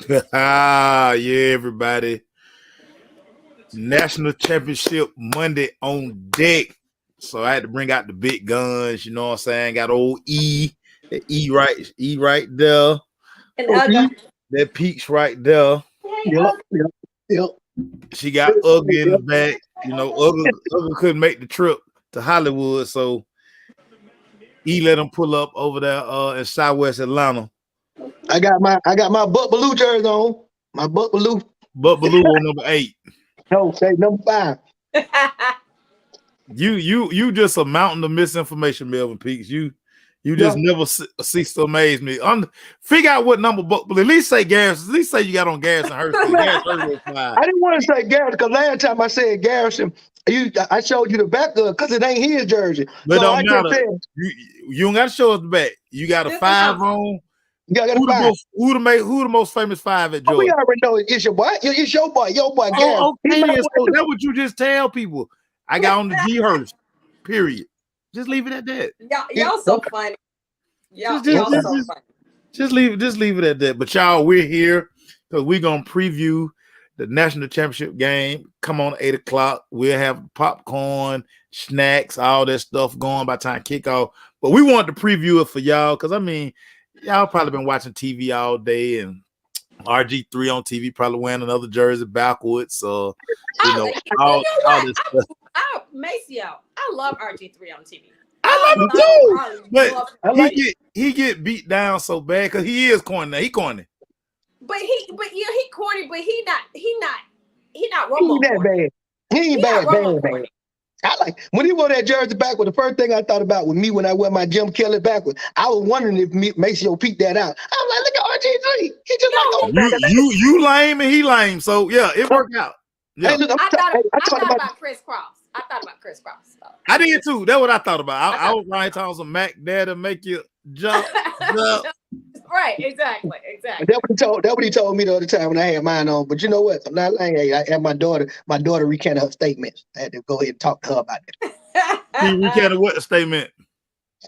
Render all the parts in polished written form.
Yeah, everybody. National Championship Monday on deck. So I had to bring out the big guns, you know what I'm saying? Got old E, that E right there. And Okay. That Peach right there. Yep. Yep. Yep. She got Ugly in the Yep. back. You know, Ugly couldn't make the trip to Hollywood, so E let him pull up over there in Southwest Atlanta. I got my Buck Baloo jersey on. My Buck Baloo. But Baloo on number 8. No, say number 5. You just a mountain of misinformation, Melvin Peaks. You just Yeah. never cease to amaze me. Figure out what number book, but at least say Garrison. At least say you got on Garrison Hurst. Garrison was 5. I didn't want to say Garrison because last time I said Garrison, I showed you the back of it because it ain't his jersey. But So don't I matter. just said You don't got to show us the back. You got a 5 on. you got a 5. Who the most famous 5 at Oh, we Georgia? already know it's your boy. It's your boy, Garrison. Oh, He's okay. my So boy, too. that's what you just tell people. I got on the G Hurst. Period. Just leave it at that. Y'all so funny. Y'all Just- so just- funny. Just leave it at that. But y'all, we're here because we're gonna preview the national championship game. Come on, 8:00. We'll have popcorn, snacks, all that stuff going by time kickoff. But we want to preview it for y'all because I mean, y'all probably been watching TV all day and RG3 on TV probably wearing another jersey backwards. So all this stuff. Maceo, I love RG3 on TV. I love it too. But I like he get beat down so bad because he is corny. He corny. But he corny, but he not He Romo ain't that corny. bad. He ain't He bad, not Romo bad. corny. I like when he wore that jersey backward. The first thing I thought about with me when I wear my Jim Kelly backward, I was wondering if Maceo peeped that out. I'm like, look at RG3. He just like old man. You lame and he lame. So yeah, it worked out. Yeah. Hey, look, I thought about about Chris Cross. I thought about Chris Cross. So. I did too. That's what I thought about. I was Ryan Thompson, Mac Dad'll make you jump. Right, exactly. That what he told me the other time when I had mine on. But you know what? I'm not lying. Hey, I had my daughter recanted her statements. I had to go ahead and talk to her about that. He recanted what statement?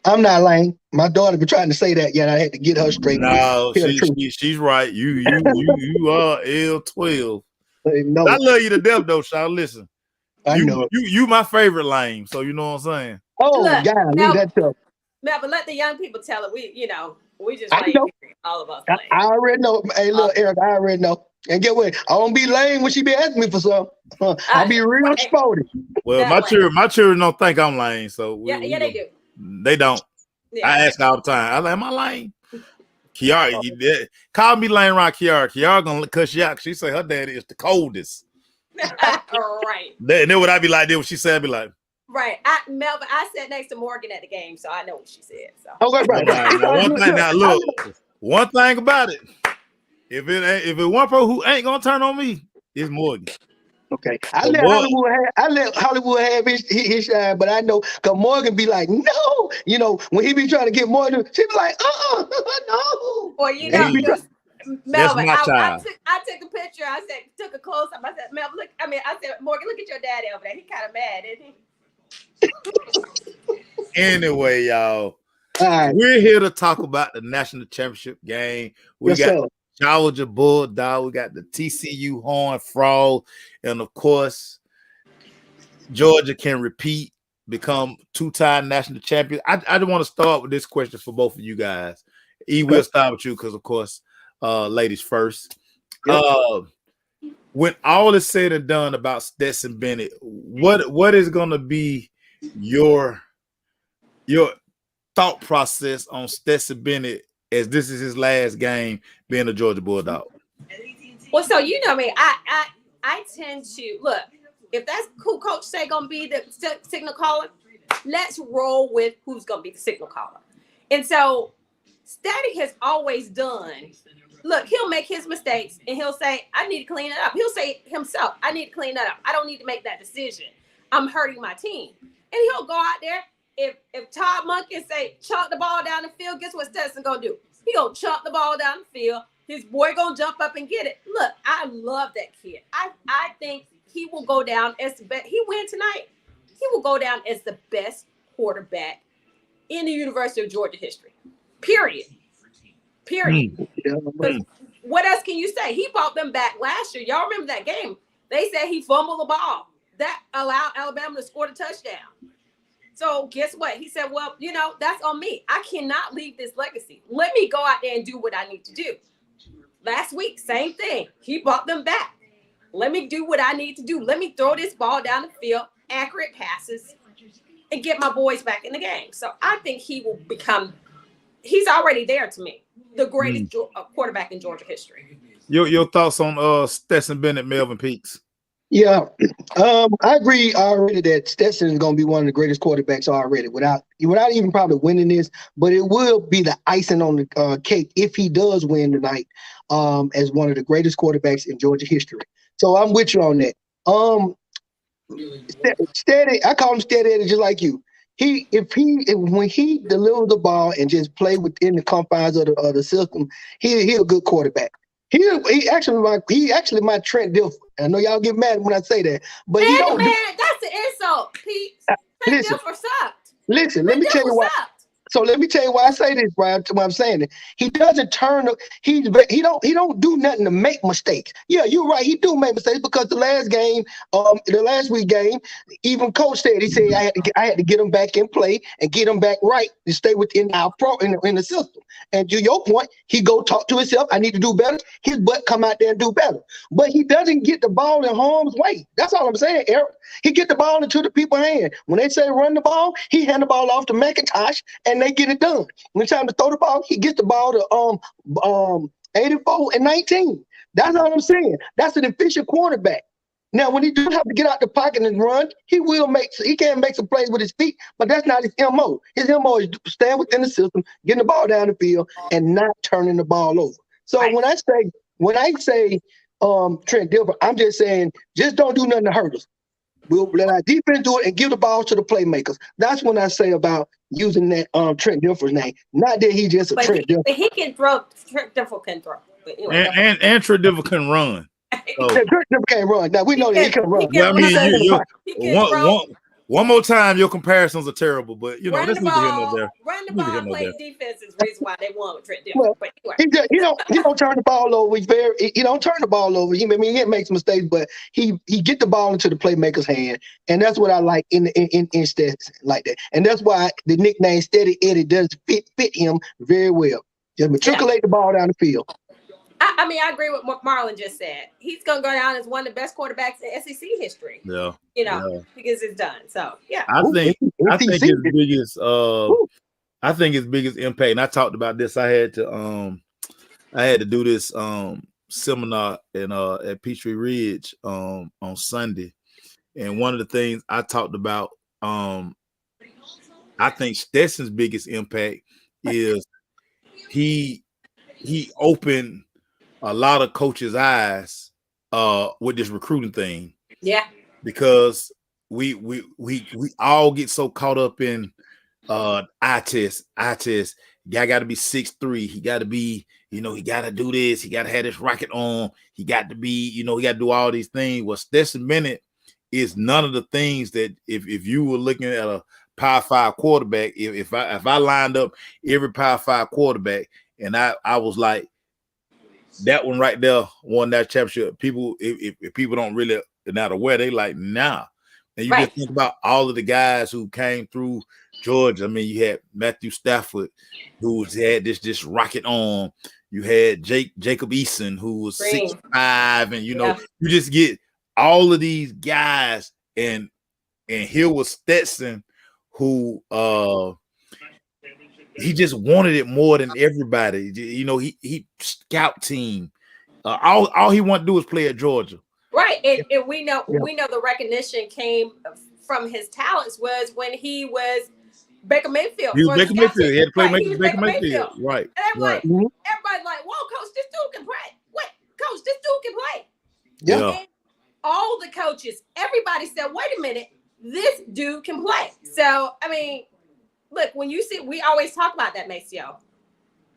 I'm not lying. My daughter been trying to say that, yet I had to get her straight. No, she's right. You are L12. No, I love you to death though, Shaw. Listen. I know. You my favorite lame, so you know what I'm saying. Oh, Look, God, now- leave that tough. Now, but let the young people tell it. We just I lame. know. All of us I lame. already know. Hey, look, Eric, I already know. And get what? I don't be lame when she be asking me for something. I be real Right. sporty. Well, That my children don't think I'm lame, so Yeah, they do. They don't. Yeah. I ask all the time. I like, am I lame? Kiara, call me lame around Kiara. Kiara gonna cuss you out. She say her daddy is the coldest. Right. Then what I be like, then what she said, I be like, Right. Melvin, I sat next to Morgan at the game, so I know what she said. So. Okay, right. One thing about it, if it one person who ain't gonna turn on me, it's Morgan. Okay, I let Hollywood have his shine, but I know because Morgan be like, no, when he be trying to get Morgan, she be like, no. Well, Melvin, my child. I took a picture. I took a close up. I said, Melvin, look. I said, Morgan, look at your daddy over there. He kind of mad, isn't he? Anyway, y'all, Right. we're here to talk about the national championship game. We got Georgia Bulldog, we got the TCU Horned Frog, and of course, Georgia can repeat, become two-time national champion. I just want to start with this question for both of you guys. E, we'll start with you because, of course, ladies first. Yep. When all is said and done about Stetson Bennett, what is going to be your thought process on Stetson Bennett as this is his last game being a Georgia Bulldog? Well, so me, I tend to look, if that's who Coach say gonna be the signal caller, let's roll with who's gonna be the signal caller. And so Steady has always done. Look, he'll make his mistakes and he'll say, I need to clean it up. He'll say himself, I need to clean that up. I don't need to make that decision. I'm hurting my team. And he'll go out there. If Todd Monken say chunk the ball down the field, guess what Stetson gonna do? He gonna chunk the ball down the field. His boy gonna jump up and get it. Look, I love that kid. I think he will go down as the best. He win tonight. He will go down as the best quarterback in the University of Georgia history. Period. what else can you say? He brought them back last year. Y'all remember that game? They said he fumbled the ball. That allowed Alabama to score the touchdown. So guess what? He said, well, that's on me. I cannot leave this legacy. Let me go out there and do what I need to do. Last week, same thing. He brought them back. Let me do what I need to do. Let me throw this ball down the field, accurate passes, and get my boys back in the game. So I think he will become, he's already there to me, the greatest quarterback in Georgia history. Your thoughts on Stetson Bennett, Melvin Peaks? Yeah, I agree already that Stetson is going to be one of the greatest quarterbacks already without even probably winning this, but it will be the icing on the cake if he does win tonight as one of the greatest quarterbacks in Georgia history. So I'm with you on that. Steady, I call him steady Eddie just like you. When he delivers the ball and just play within the confines of the system, he a good quarterback. He actually my Trent Dilfer. I know y'all get mad when I say that, but he don't. Man, that's an insult, Pete. Trent Dilfer sucked. Listen, let me tell you why. So let me tell you why I say this, Brian. Why I'm saying it. He doesn't he don't do nothing to make mistakes. Yeah, you're right. He do make mistakes because the last week game, even coach said I had to get him back in play and get him back right to stay within our in the system. And to your point, he go talk to himself. I need to do better. His butt come out there and do better. But he doesn't get the ball in harm's way. That's all I'm saying, Eric. He get the ball into the people's hand. When they say run the ball, he hand the ball off to McIntosh and they get it done. When it's time to throw the ball, he gets the ball to 84 and 19. That's all I'm saying. That's an efficient quarterback. Now, when he do have to get out the pocket and run, he can make some plays with his feet, but that's not his MO. His MO is stand within the system, getting the ball down the field, and not turning the ball over. So when I say Trent Dilfer, I'm just saying just don't do nothing to hurt us. We'll let our defense do it and give the ball to the playmakers. That's when I say about using that Trent Dilfer's name. Not that he just Trent Dilfer. But he can throw. Trent Dilfer can throw. But anyway, and Trent Dilfer can run. So, Trent Dilfer can't run. Now we know that he can run. One more time, your comparisons are terrible, but that's neither here nor there. Run the ball, play defense is the reason why they won with Trent Dilfer. Well, but anyway. he don't turn the ball over. He don't turn the ball over. He makes mistakes, but he get the ball into the playmaker's hand, and that's what I like in Stetson like that. And that's why the nickname Steady Eddie does fit him very well. Just matriculate the ball down the field. I agree with what Marlon just said. He's going to go down as one of the best quarterbacks in SEC history. Yeah. Because it's done. So, yeah. I think his biggest impact, and I talked about this. I had to do this seminar at Peachtree Ridge on Sunday. And one of the things I talked about, I think Stetson's biggest impact is he opened a lot of coaches' eyes with this recruiting thing. Yeah. Because we all get so caught up in eye test. Guy got to be 6'3". He got to be, he got to do this. He got to have this rocket on. He got to be, he got to do all these things. Well, Stetson Bennett is none of the things that if you were looking at a Power 5 quarterback, if I lined up every Power 5 quarterback and I was like, that one right there won that championship. People, if people don't really not aware, they like, nah. And you just think about all of the guys who came through Georgia. I mean, you had Matthew Stafford, who had this rocket on. You had Jacob Eason, who was 6'5", and you just get all of these guys, and here was Stetson, who he just wanted it more than everybody. He scout team. All he wanted to do was play at Georgia. Right, and we know the recognition came from his talents was when he was Baker Mayfield. He was Baker Mayfield. He had to play Baker Mayfield. Right. And everybody's like, "Whoa, coach, this dude can play." What, coach? This dude can play. Yeah. And all the coaches, everybody said, "Wait a minute, this dude can play." So, I mean, look, when you see, we always talk about that, Maceo.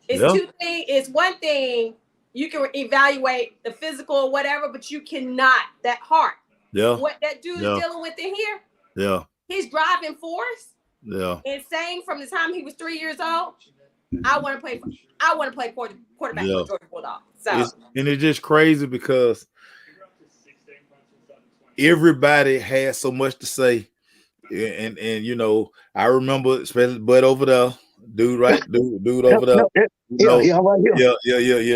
It's two things. It's one thing. You can evaluate the physical or whatever, but you cannot that heart. Yeah. What that dude is dealing with in here. Yeah. His driving force. Yeah. Insane from the time he was 3 years old. I want to play quarterback for Georgia Bulldogs. So it's just crazy because everybody has so much to say, and you know, I remember especially Bud over there, dude over there. Yeah.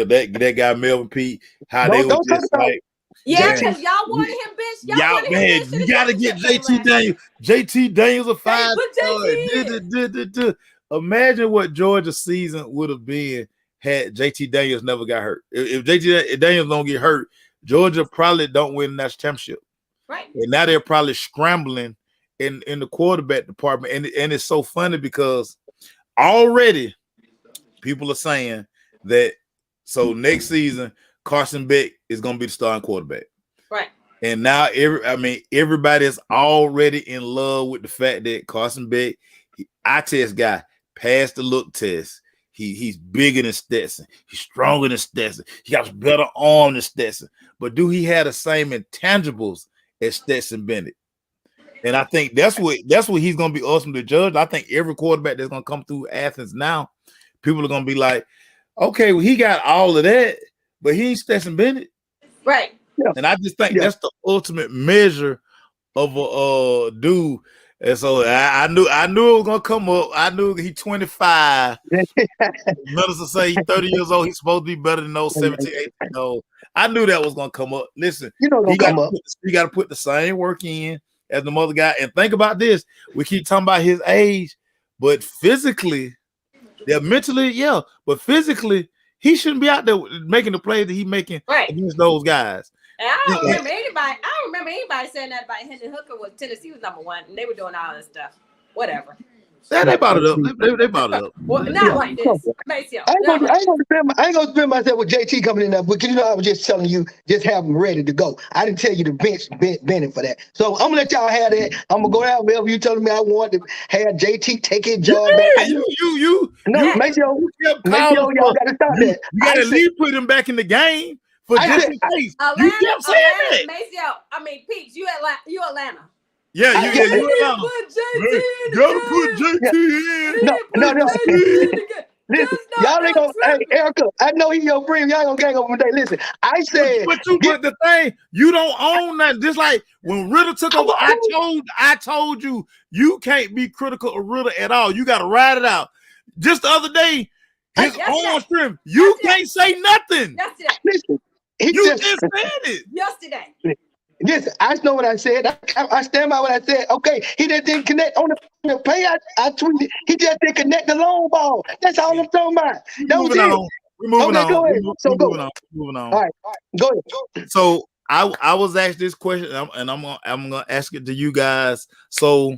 That guy Melvin Pete, how they were just like. Yeah, because y'all wanted him, bitch. Y'all wanted man, him, you gotta get JT Daniels. JT Daniels a 5-star. Imagine what Georgia's season would have been had JT Daniels never got hurt. If JT Daniels don't get hurt, Georgia probably don't win the national championship. Right. And now they're probably scrambling in the quarterback department. And it's so funny because already people are saying that so next season Carson Beck is going to be the starting quarterback. Right. And now everybody's already in love with the fact that Carson Beck, eye test guy, passed the look test. He's bigger than Stetson. He's stronger than Stetson. He got better arm than Stetson. But do he have the same intangibles as Stetson Bennett? And I think that's what he's going to be ultimately judged. I think every quarterback that's going to come through Athens now, people are going to be like, okay, well, he got all of that, but he ain't Stetson Bennett. Right. And I just think that's the ultimate measure of a dude. And so I knew it was gonna come up. I knew he's 25. Minister say he's 30 years old. He's supposed to be better than those 17, 18 years old. I knew that was gonna come up. Listen, he got to put the same work in as the other guy. And think about this: we keep talking about his age, but physically, mentally, but physically, he shouldn't be out there making the plays that he's making against those guys. And I don't remember anybody saying that about Hendon Hooker was Tennessee was number one, and they were doing all this stuff. Whatever. They brought it up. They brought it up. Well, not like this. I ain't gonna spend myself with JT coming in there, because you know I was just telling you, just have him ready to go. I didn't tell you to bench Bennett for that. So I'm gonna let y'all have that. I'm gonna go out wherever you telling me I want to have JT take his job back. Make sure y'all gotta stop that. You gotta at least put him back in the game. For just in case. You kept saying that. Maceo, Peach, you Atlanta. You Atlanta. Gotta put JT in. Listen, y'all ain't gonna. Hey, Erika, I know he your friend. Y'all gonna gang over today. Listen, I said, but the thing, you don't own that. Just like when Ritter took over, I told you, you can't be critical of Ritter at all. You got to ride it out. Just the other day, his own strength, you can't say nothing. Listen. You just said it yesterday. Yes, I know what I said. I stand by what I said. Okay, he just didn't connect on the play. I tweeted. He just didn't connect the long ball. That's all I'm talking about. That was it. We're moving on. Go ahead. Moving on. All right. Go ahead. So I was asked this question, and I'm gonna ask it to you guys. So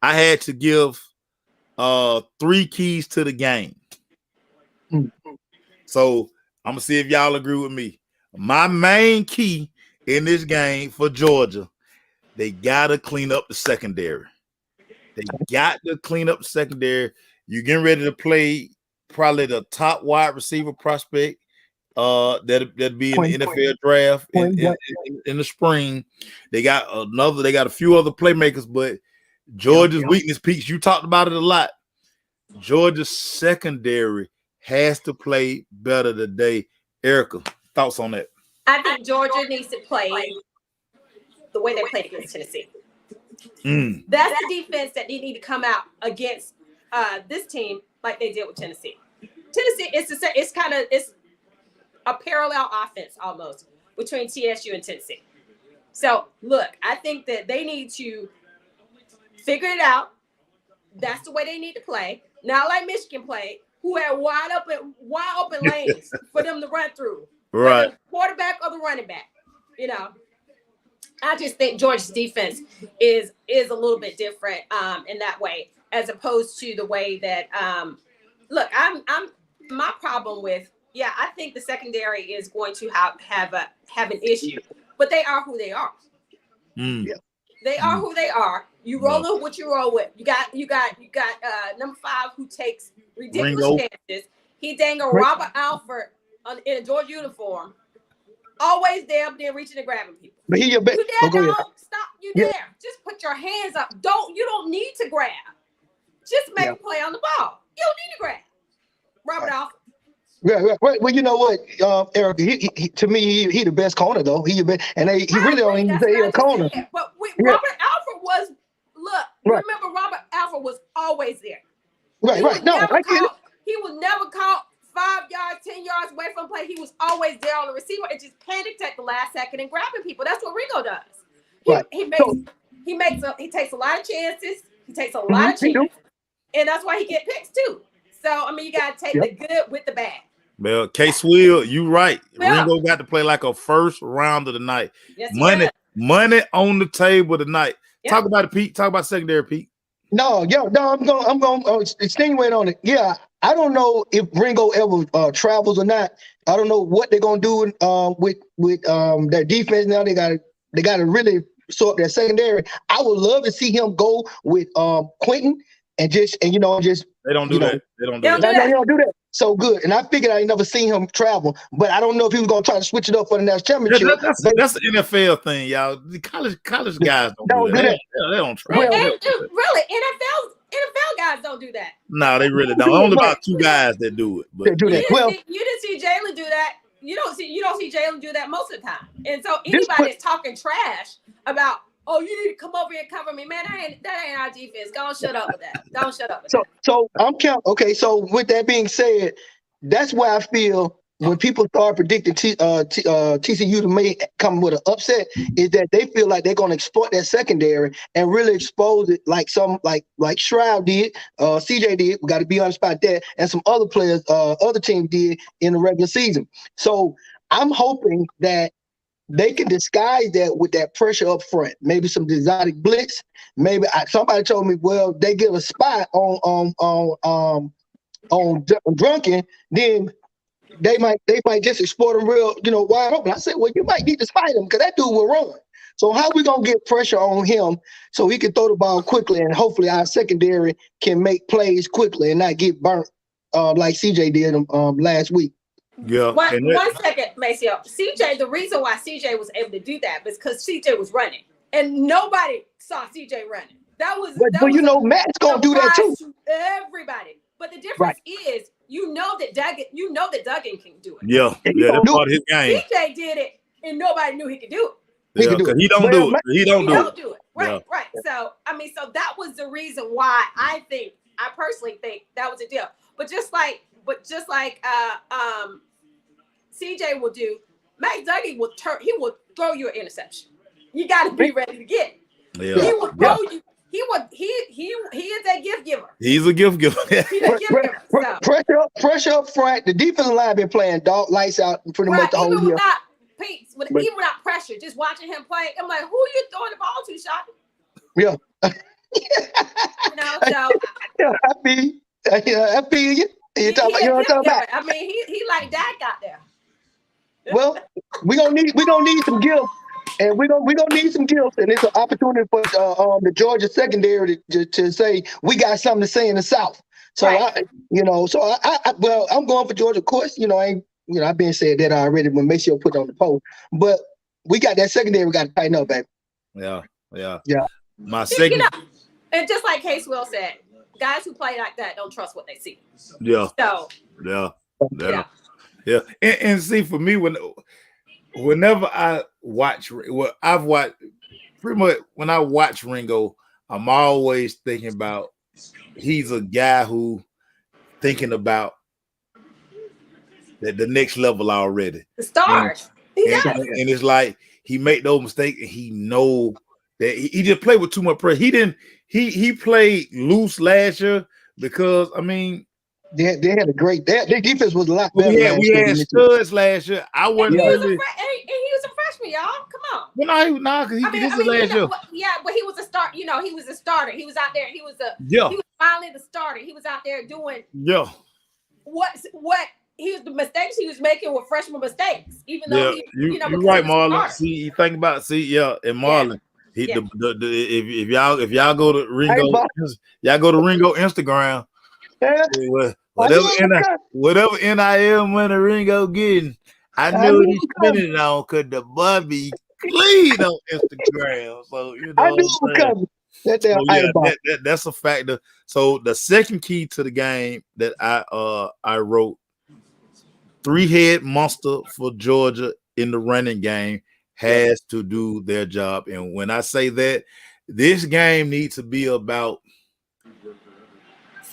I had to give 3 keys to the game. So I'm gonna see if y'all agree with me. My main key in this game for Georgia, they gotta clean up the secondary. They got to clean up the secondary. You're getting ready to play probably the top wide receiver prospect that'd be in the NFL draft in the spring. They got a few other playmakers, but Georgia's weakness peaks. You talked about it a lot. Georgia's secondary has to play better today. Erika, thoughts on that? I think Georgia needs to play the way they played against Tennessee. That's the defense that they need to come out against this team like they did with Tennessee. Tennessee, it's a parallel offense almost between TSU and Tennessee. So look, I think that they need to figure it out. That's the way they need to play. Not like Michigan played, who had wide open lanes for them to run through. Right. The quarterback or the running back. You know, I just think Georgia's defense is a little bit different in that way, as opposed to the way that look, I'm my problem with, I think the secondary is going to have an issue, but they are who they are. They are who they are. You roll with what you roll with. You got number 5 who takes ridiculous chances. He dang a Robert Alford in a Georgia uniform, always there reaching and grabbing people. But you there, don't stop. You there. Just put your hands up. You don't need to grab. Just make a play on the ball. You don't need to grab. Robert Alford. Right. Well, you know what, Erica, to me, he the best corner though. He really don't even say he a corner. But Robert Alford was remember Robert Alford was always there. Right. No, he was never caught 5 yards, 10 yards away from play. He was always there on the receiver and just panicked at the last second and grabbing people. That's what Ringo does. He takes a lot of chances. He takes a lot of chances. And that's why he get picks too. So I mean, you gotta take the good with the bad. Well, K-Swill, you right. Yeah. Ringo got to play like a first round of the night. Yes, money on the table tonight. Yep. Talk about it, Pete. Talk about secondary, Pete. No, I'm going to extenuate on it. Yeah, I don't know if Ringo ever travels or not. I don't know what they're gonna do with their defense now. They got to really sort their secondary. I would love to see him go with Quentin and just they don't do that. They don't do that. So good. And I figured I ain't never seen him travel, but I don't know if he was gonna try to switch it up for the national championship. That's the NFL thing, y'all. The college guys don't do that. They don't travel. Really, NFL guys don't do that. No, they really don't. Only about 2 guys that do it. But they do that. You didn't see Jalen do that. You don't see Jalen do that most of the time. And so anybody that's talking trash about, oh, you need to come over here and cover me, man. That ain't our defense. Don't shut up with that. Don't shut up with that. So I'm counting. Okay, so with that being said, that's why I feel when people start predicting TCU to may come with an upset, is that they feel like they're going to exploit their secondary and really expose it like Shroud did, CJ did. We got to be honest about that, and some other players, other teams did in the regular season. So I'm hoping that they can disguise that with that pressure up front. Maybe some exotic blitz. Maybe somebody told me, well, they give a spot on Drunken, then they might just exploit him real, wide open. I said, well, you might need to spite him because that dude will run. So how we gonna get pressure on him so he can throw the ball quickly and hopefully our secondary can make plays quickly and not get burnt like CJ did last week. Yeah. One second, Maceo. CJ, the reason why CJ was able to do that was because CJ was running, and nobody saw CJ running. Matt's gonna do that too. To everybody, but the difference is, that Duggan can do it. Yeah, that's part of his game. CJ did it, and nobody knew he could do it. Yeah, because he don't do it. He don't do it. Right. So so that was the reason why I personally think that was a deal. But just like CJ will do, Max Duggan will throw you an interception. You got to be ready to get it. Yeah. He will throw you. He is a gift giver. He's a gift giver. He's a gift giver. Pressure up front. The defensive line been playing dog lights out pretty much the whole year. Even without pressure, just watching him play, I'm like, who are you throwing the ball to, Shotty? Yeah. I feel you. You talking about? I mean, he like Dak out there. Well, we gonna need some gifts, and we gonna need some gifts, and it's an opportunity for the Georgia secondary to say we got something to say in the South. So I'm going for Georgia. Of course, I've been said that already when Maceo put on the poll, but we got that secondary. We got to tighten up, baby. Yeah. My second, and just like Case Will said, guys who play like that don't trust what they see. Yeah. So. Yeah. And see, for me, whenever I watch, I've watched pretty much when I watch Ringo, I'm always thinking about he's a guy who thinking about the next level already. The stars. And it's like he make those mistakes and he know that he just played with too much pressure. He played loose last year because they had a great. Their defense was a lot better. We had studs last year. I wasn't and he really. He was a freshman, y'all. Come on. Well, no, because this is last year. Yeah, but he was a start. He was a starter. He was out there. He was finally the starter. He was out there doing. Yeah. What the mistakes he was making were freshman mistakes. Even though you're right, Marlon. See, you think about and Marlon. If y'all go to Ringo, y'all go to Ringo Instagram. Whatever NIL money Ringo getting, I knew he's spending it on because the boy be clean on Instagram. So I knew it was coming. That So damn yeah, eyeball. that's a factor. So the second key to the game that I wrote, 3-head monster for Georgia in the running game has to do their job. And when I say that, this game needs to be about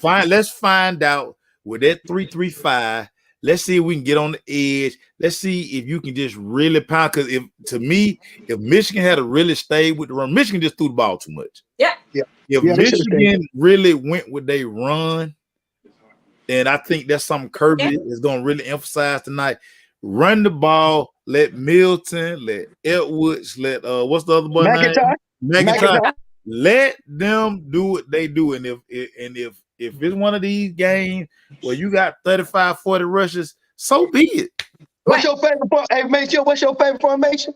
let's find out with that 3-3-5. Let's see if we can get on the edge. Let's see if you can just really pound. Because if Michigan had to really stay with the run, Michigan just threw the ball too much. Yeah. If Michigan really went with their run, and I think that's something Kirby is going to really emphasize tonight. Run the ball, let Milton, let Edwards, let what's the other boy name? McIntyre. Let them do what they do. And if it's one of these games where you got 35, 40 rushes, so be it. What's your favorite? Hey, Mitchell, what's your favorite formation?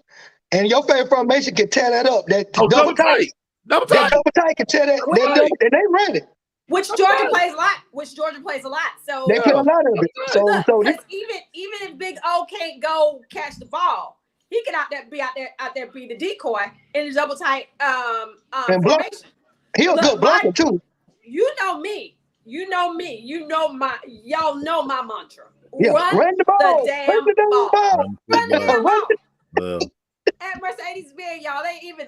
And your favorite formation can tear that up. That double tight. Double tight can tear that. And they ready. Which Georgia plays a lot. So they play a lot of it. So even if Big O can't go catch the ball, he can out there be the decoy in the double tight and block. He a good blocker too. You know me. Y'all know my mantra. Yeah. Run the ball. The damn ball. Run the damn ball. Well. At Mercedes-Benz, y'all, they even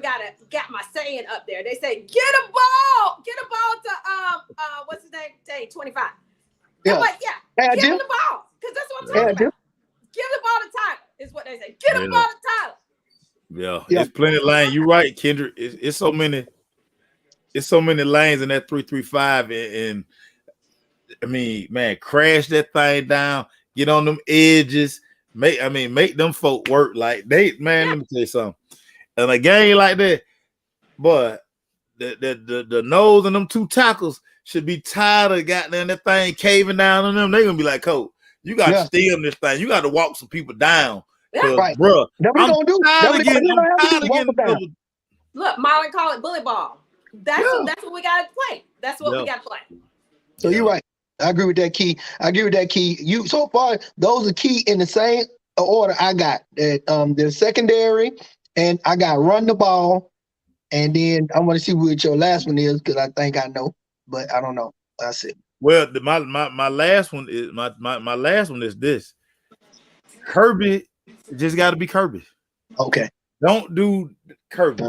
got my saying up there. They say, get a ball to what's his name? 25. Yeah. I'm like, give him the ball. Because that's what I'm talking about. Give the ball to Tyler, is what they say. Get the ball to Tyler. Yeah. It's plenty of lanes. You're right, Kendrick. It's so many lanes in that 3-3-5. And I mean, man, crash that thing down, get on them edges. Make them folk work like let me tell you something. In a game like that, but the nose and them two tackles should be tired of goddamn that thing caving down on them. They're gonna be like, Coach, you gotta steal this thing. You gotta walk some people down. Yeah, right. Bro, I'm tired of getting Look, Marlon call it bully ball. That's what we gotta play. That's what we gotta play. So you're right. I agree with that key. You so far, those are key in the same order I got. The secondary, and I got run the ball, and then I want to see what your last one is because I think I know, but I don't know. That's it. Well, my last one is my last one is this. Kirby just got to be Kirby. Okay. Don't do Kirby.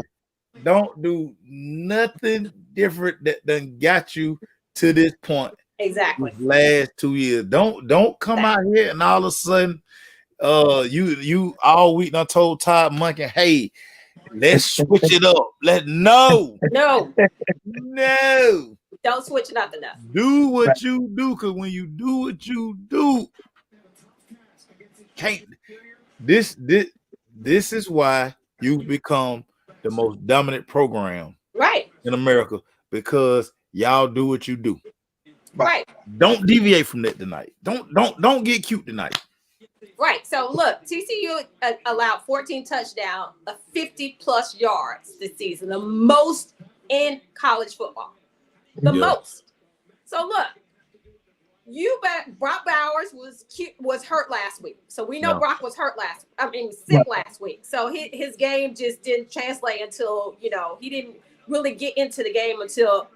Don't do nothing different that done got you to this point. Exactly. Last 2 years. Don't come out here and all of a sudden you all week done told Todd Monkey, hey, let's switch it up. No. Don't switch nothing up. Do what you do, because when you do what you do, this is why you become the most dominant program in America, because y'all do what you do. Right. Don't deviate from that tonight. Don't get cute tonight. Right. So look, TCU allowed 14 touchdowns, 50+ yards this season, the most in college football. The most. So look, Brock Bowers was hurt last week. So we know Brock was sick last week. So his game just didn't translate until, he didn't really get into the game until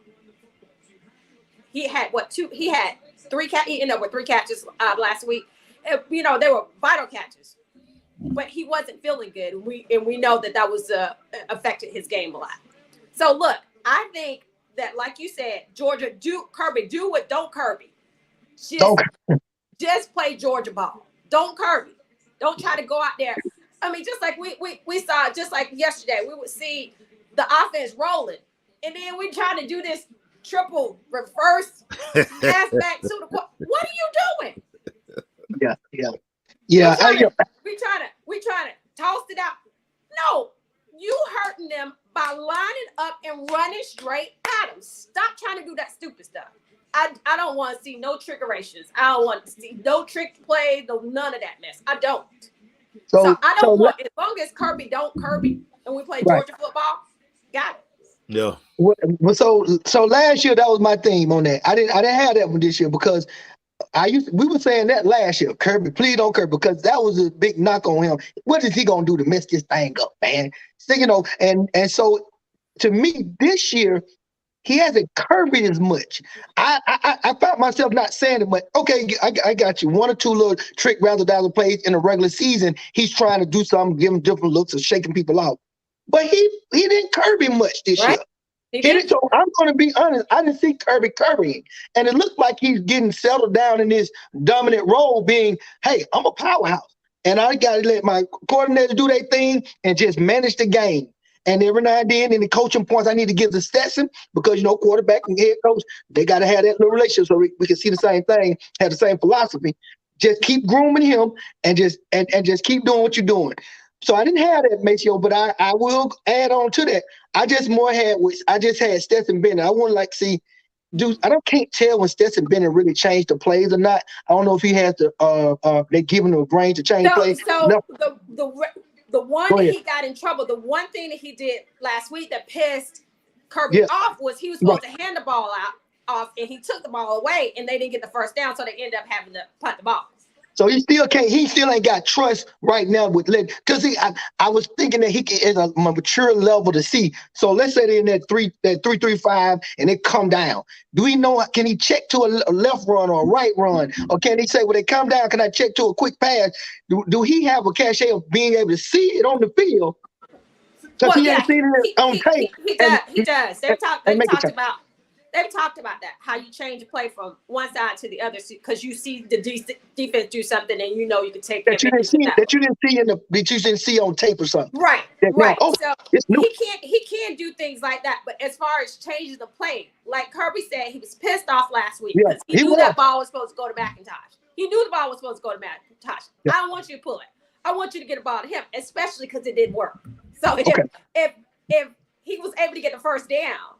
he had he ended up with 3 catches last week. They were vital catches, but he wasn't feeling good. And we know that was affected his game a lot. So look, I think that, like you said, Georgia, do don't Kirby. Just play Georgia ball. Don't Kirby. Don't try to go out there. Just like we saw, just like yesterday, we would see the offense rolling, and then we try to do this triple reverse pass back to the court. What are you doing? Yeah. We trying to toss it out. No, you hurting them by lining up and running straight at them. Stop trying to do that stupid stuff. I don't want to see no trickerations. I don't want to see no trick plays, none of that mess. I don't. So I don't want, as long as Kirby don't Kirby and we play Georgia football, got it. Yeah. Well, so last year that was my theme on that. I didn't have that one this year because we were saying that last year. Kirby, please don't Kirby, because that was a big knock on him. What is he gonna do to mess this thing up, man? So, and so to me this year, he hasn't Kirby as much. I found myself not saying it, but okay, I got you. One or two little trick rather down plays in the regular season. He's trying to do something, giving different looks or shaking people out. But he didn't Kirby much this year. So I'm going to be honest. I didn't see Kirby currying, and it looked like he's getting settled down in this dominant role, being, hey, I'm a powerhouse, and I got to let my coordinators do their thing and just manage the game. And every now and then, in the coaching points, I need to give to Stetson because quarterback and head coach, they got to have that little relationship so we can see the same thing, have the same philosophy. Just keep grooming him and just keep doing what you're doing. So I didn't have that, Maceo, but I will add on to that. I just had Stetson Bennett. I want to see, dude. Can't tell when Stetson Bennett really changed the plays or not. I don't know if he has they giving him a brain to change plays. So the one that he got in trouble, the one thing that he did last week that pissed Kirby off was he was supposed to hand the ball off, and he took the ball away, and they didn't get the first down, so they ended up having to punt the ball. So he still can't. He still ain't got trust right now with because I was thinking that he can at a mature level to see. So let's say they're in that 3-3-5 and they come down. Do we know? Can he check to a left run or a right run, or can he say when they come down, can I check to a quick pass? Do he have a cachet of being able to see it on the field? Because he ain't seen it on tape. He does. They've talked about that, how you change the play from one side to the other because you see the defense do something and you can take that you didn't see on tape or something. Right. So he can't do things like that. But as far as changing the play, like Kirby said, he was pissed off last week because he knew that ball was supposed to go to McIntosh. He knew the ball was supposed to go to McIntosh. Yeah. I don't want you to pull it. I want you to get the ball to him, especially because it didn't work. So if he was able to get the first down.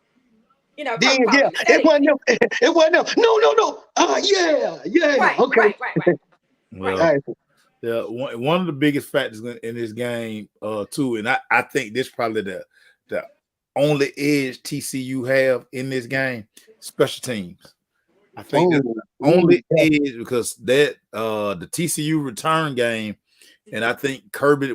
It wasn't them. No. Yeah. Right, okay. Right. Well, yeah, one of the biggest factors in this game, too, and I think this probably the only edge TCU have in this game, special teams. I think that's the only edge because that the TCU return game, and I think Kirby.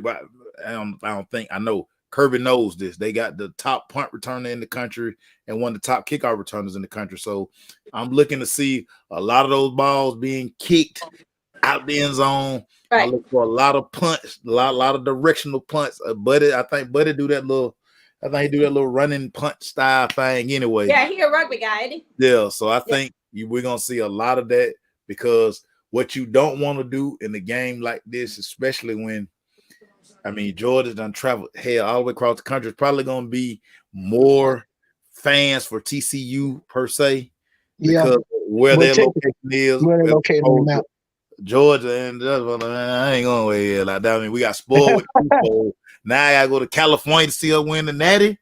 I know Kirby knows this. They got the top punt returner in the country and one of the top kickoff returners in the country. So I'm looking to see a lot of those balls being kicked out the end zone. Right. I look for a lot of punts, a lot of directional punts. I think Buddy do that little running punt style thing anyway. Yeah, he a rugby guy, isn't he? Yeah, so I think we're gonna see a lot of that because what you don't want to do in a game like this, especially when Georgia's done traveled all the way across the country. It's probably going to be more fans for TCU per se because where their location is. Where they're located on the map. Georgia and I ain't going away here like that. We got spoiled with people. Now I got to go to California to see her win the Natty.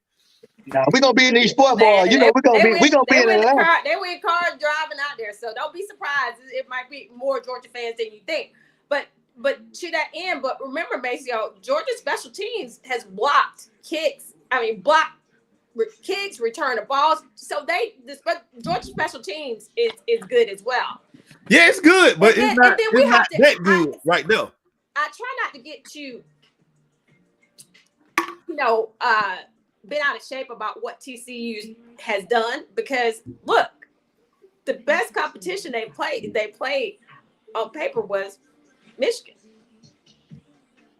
No, we're going to be in these sport balls. We're going to be in Atlanta. They win cars driving out there, so don't be surprised. It might be more Georgia fans than you think. But to that end, remember, Maceo, Georgia's special teams has blocked kicks. Blocked kicks, return the balls. So Georgia special teams is good as well. Yeah, it's good, but it's not that good right now. I try not to get too, been out of shape about what TCU has done because look, the best competition they played on paper was Michigan.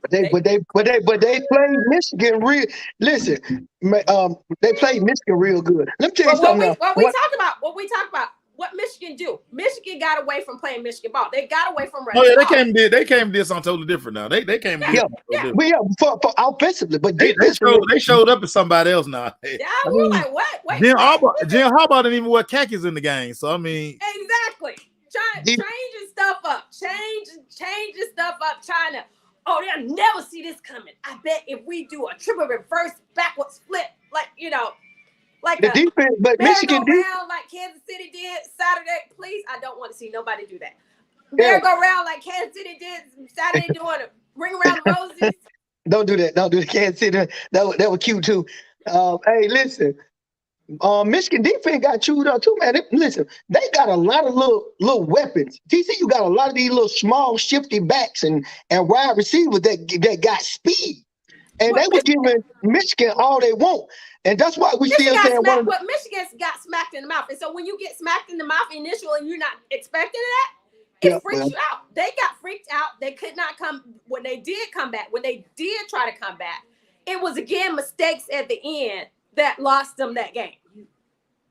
But they played Michigan real. Listen, they played Michigan real good. Let me tell you something. What we talk about, what Michigan do? Michigan got away from playing Michigan ball. They got away from. They came and did something totally different now. They came. For offensively, but they showed up as somebody else now. We're like, what? Wait, Jim Harbaugh didn't even wear khakis in the game. So exactly. Changing stuff up, changing stuff up, trying to, they'll never see this coming. I bet if we do a triple reverse backwards flip, like the defense, but Michigan did like Kansas City did Saturday. Please, I don't want to see nobody do that. Merry-go-round like Kansas City did Saturday doing a ring around the roses. Don't do that. Don't do the Kansas City. That was cute too. Hey, listen. Michigan defense got chewed up too, man. They got a lot of little weapons. TCU got a lot of these little small shifty backs and wide receivers that got speed. And they were giving Michigan all they want. And that's why we still saying Michigan got smacked in the mouth. And so when you get smacked in the mouth initially and you're not expecting that, it freaks you out. They got freaked out. They could not come when they did come back. When they did try to come back, it was again mistakes at the end that lost them that game.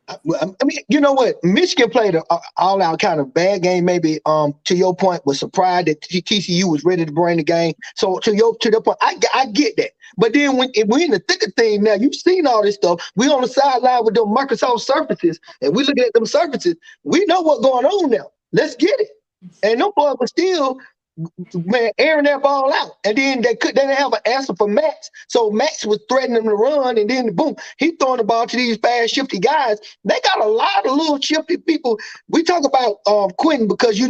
I mean, you know what? Michigan played an all-out kind of bad game. Maybe, to your point, was surprised that TCU was ready to bring the game. So to the point, I get that. But then when we're in the thick of things now, you've seen all this stuff. We on the sideline with them Microsoft surfaces, and we looking at them surfaces. We know what's going on now. Let's get it. And no boy was still, man, airing that ball out. And then they didn't have an answer for Max. So Max was threatening to run, and then boom, he throwing the ball to these fast, shifty guys. They got a lot of little shifty people. We talk about Quentin because you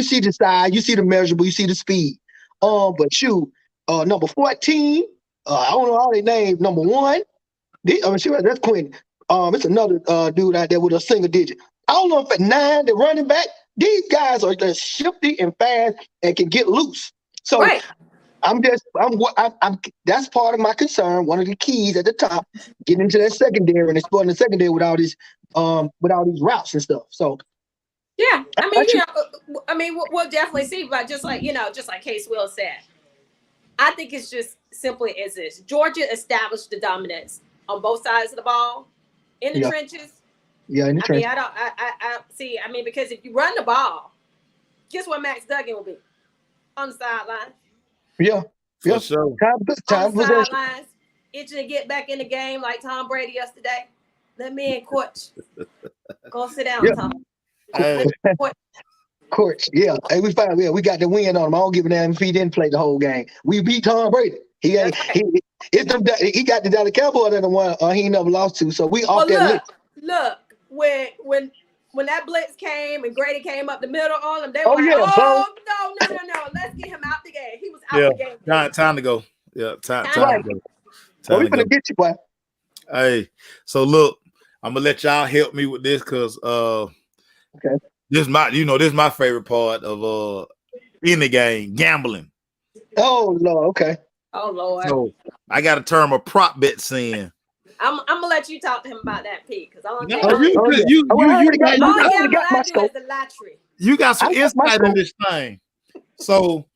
see the size, you see the measurable, you see the speed. But shoot, number 14, I don't know all their names. Number 1, that's Quentin. It's another dude out there with a single digit. I don't know if at 9, the running back. These guys are just shifty and fast and can get loose. So that's part of my concern. One of the keys at the top, getting into that secondary and exploiting the secondary with all these routes and stuff. So yeah, we'll definitely see. But just like Case Will said, I think it's just simply as this: Georgia established the dominance on both sides of the ball in the trenches. Yeah, in the trenches. I see. I mean, because if you run the ball, guess what Max Duggan will be? On the sidelines. Yeah. For sure. On the sidelines, itching to get back in the game like Tom Brady yesterday. Let me in, coach. Go sit down, Tom. Coach, yeah. Hey, we got the win on him. I don't give a damn if he didn't play the whole game. We beat Tom Brady. He got the Dallas Cowboys that the one he never lost to. So we off that list. Look. When that blitz came and Grady came up the middle on him, they were no, let's get him out the game. He was out the game. Time to go. Yeah, time to go. We gonna get you, boy. Hey, so look, I'm gonna let y'all help me with this because this is my favorite part of in the game, gambling. Oh Lord, okay. Oh Lord. So I got a term of prop bets in. I'm gonna let you talk to him about that, Pete, because all you got some insight in this thing. So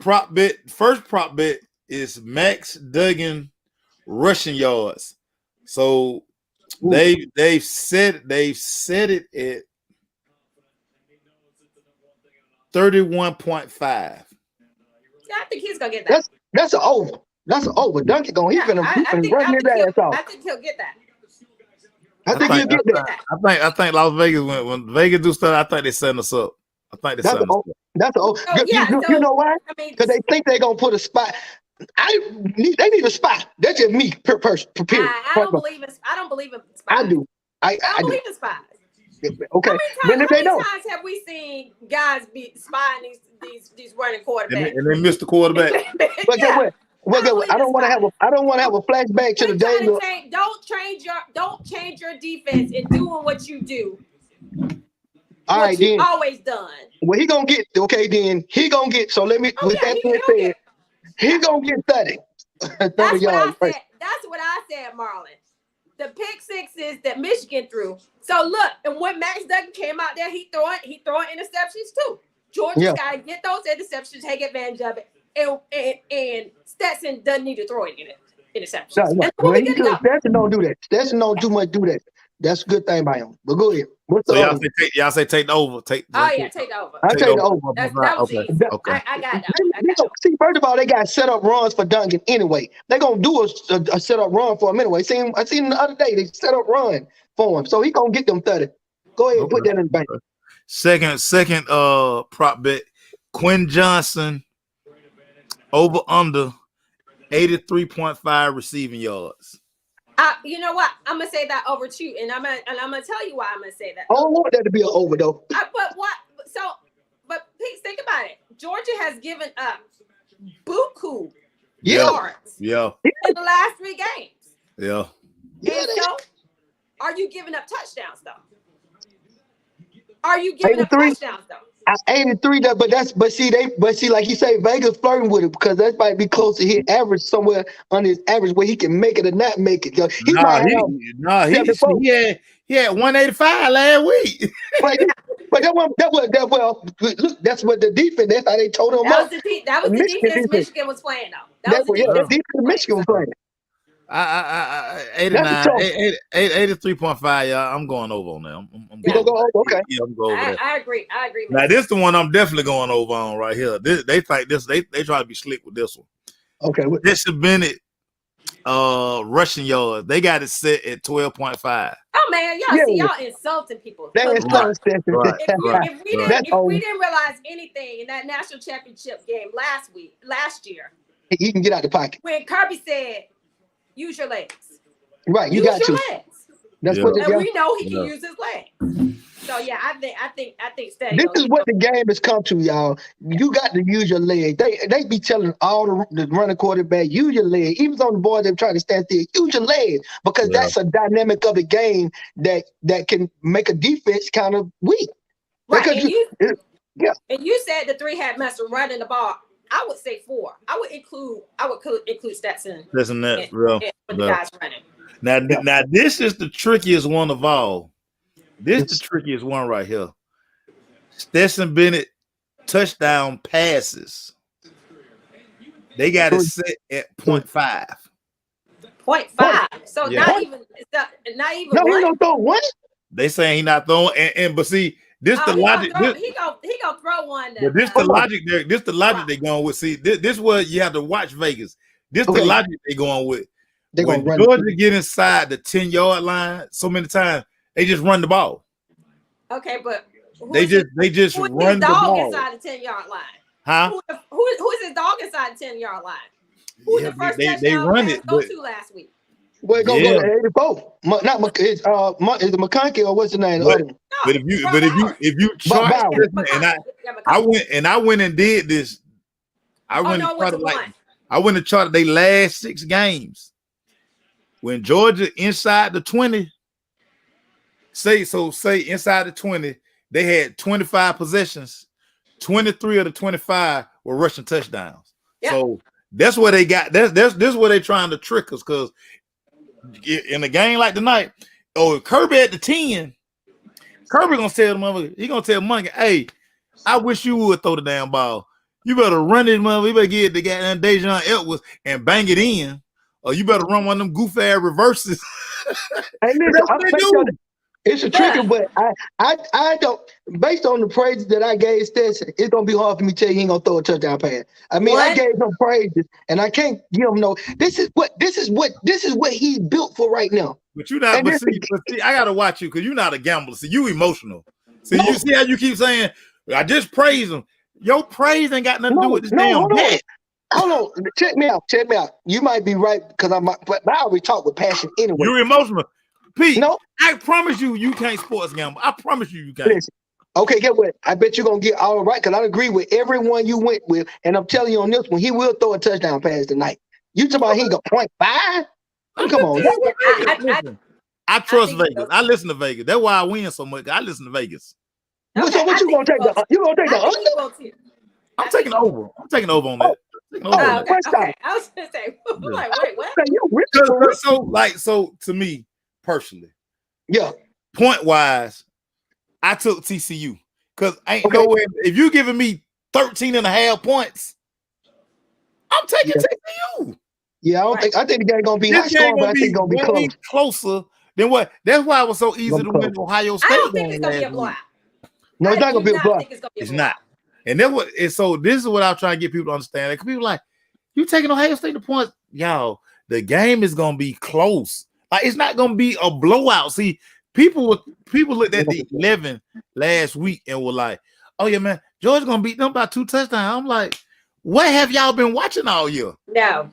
first prop bet is Max Duggan rushing yards. So they've set it at 31.5. Yeah, I think he's gonna get that. That's an over. That's an over. Duncan going. He's gonna run his ass off. I think he'll get that. I think he'll get that. I think Las Vegas when Vegas do stuff, I think they setting us up. I think they setting us up. That's an over. You know why? Because they think they're gonna put a spot. They need a spot. That's just me per person. I don't believe in spots. I do. I don't believe in spots. Okay. How many times have we seen guys be spying these running quarterbacks? And they missed the quarterback. But get what? I don't want to have a flashback to the day. Don't change your defense in doing what you do. All right, then. Always done. Well, he gonna get then. He gonna get. So let me. With that being said, he gonna get 30. 30 yards. That's what I said, Marlon. The pick sixes that Michigan threw. So look, and when Max Duggan came out there, he throwing interceptions too. Georgia's got to get those interceptions, take advantage of it. And Stetson doesn't need to throw any interceptions. No. Stetson don't do that. Stetson don't do much do that. That's a good thing by him. But go ahead. So y'all say take the over. Take the over. I take the over. That was easy. Okay. I got that. See, first of all, they got set up runs for Duncan anyway. They're gonna do a set up run for him anyway. I seen the other day they set up run for him, so he gonna get them 30. Go ahead and put that in the bank. Second prop bet, Quinn Johnson over under 83.5 receiving yards. You know what? I'm gonna say that over too, and I'm gonna tell you why I'm gonna say that. I don't want that to be an over though. But Pete, think about it. Georgia has given up buku yards. In the last 3 games. Yeah. And so, are you giving up touchdowns though? Are you giving up touchdowns though? 83. But see, like you say, Vegas flirting with it because that might be close to his average somewhere on his average where he can make it or not make it. He might have 74. He had 185 last week. But look, that's what the defense. That's how they told him. That was the defense Michigan was playing though. That was the defense Michigan was playing. 89, 83.5, y'all. I'm going over on them. You gonna go over? Okay. Yeah, I'm going over. I agree. Now this the one I'm definitely going over on right here. They think this. They try to be slick with this one. Okay. This has been it. Rushing yards. They got it set at 12.5. Oh man, y'all insulting people. That's If we didn't realize anything in that national championship game last year, he can get out the pocket. When Kirby said, "Use your legs." Right, you got to. Legs. That's what. And we know he can use his legs. So yeah, I think steady. This is what the game has come to, y'all. You got to use your leg. They be telling all the running quarterback, use your leg. Even on the board, they're trying to stand still. Use your leg because that's a dynamic of the game that can make a defense kind of weak. Right. And you said the three had messed running the ball. I would say 4. I would include Stetson. Listen, that with the guys running. Now this is the trickiest one of all. This is the trickiest one right here. Stetson Bennett touchdown passes. They got it set at 0.5. 0.5. So not even. No, he don't throw one. They saying he not throwing, but see, this the logic. He gonna throw one. But this the logic. This the logic they going with. See, this what you have to watch Vegas. This the logic they going with. When Georgia get inside the 10-yard line so many times, they just run the ball. Okay, but they just run the ball inside the 10-yard line. Huh? Who is his dog inside the 10-yard line? Who the first they run it go to last week? Well, go to 84. Not is it McConkey or what's the name? But if you chart and I went and did this. I went and charted their last 6 games. When Georgia inside the 20, say inside the 20, they had 25 possessions. 23 of the 25 were rushing touchdowns. Yeah. So that's what they got. That's what they're trying to trick us, because in a game like tonight, Kirby at the 10, Kirby gonna tell the motherfucker, he gonna tell Monkey, hey, I wish you would throw the damn ball. You better run it, motherfucker. You better get the goddamn Dejon Edwards and bang it in. Or you better run one of them goofy ass reverses. Hey, listen, it's a tricky, but I don't. Based on the praises that I gave Stetson, it's gonna be hard for me to tell you he ain't gonna throw a touchdown pass. I mean, I gave him praises, and I can't give him no. This is what he's built for right now. But you not. But see, I gotta watch you because you're not a gambler. See, you emotional. See, you see how you keep saying, I just praise him. Your praise ain't got nothing to do with this damn bet. Hold on, check me out. You might be right because but I already talk with passion anyway. You're emotional, Pete. No, I promise you can't sports gamble. I promise you can't. Listen, okay, get what? I bet you're gonna get all right because I agree with everyone you went with, and I'm telling you on this one, he will throw a touchdown pass tonight. You talking about he go 0.5? Come on. I trust Vegas. I listen to Vegas. That's why I win so much. I listen to Vegas. Okay, so what you gonna take? You gonna take the under? I'm taking over. I'm taking over on that. Okay. I was gonna say, like, wait, what? So to me personally, yeah, point wise, I took TCU because ain't no way. If you giving me 13.5 points, I'm taking TCU. Yeah, I think the game gonna be high scoring, but I think it's gonna be close. Closer than what. That's why it was so easy to win Ohio State. I don't think it's gonna be a blowout. No, it's not gonna be a blowout. It's not. And then so this is what I'm trying to get people to understand. Like, people like, you taking Ohio State the points, y'all. The game is gonna be close. Like, it's not gonna be a blowout. See, people looked at the 11 last week and were like, "Oh yeah, man, Georgia's gonna beat them by 2 touchdowns." I'm like, what have y'all been watching all year? No,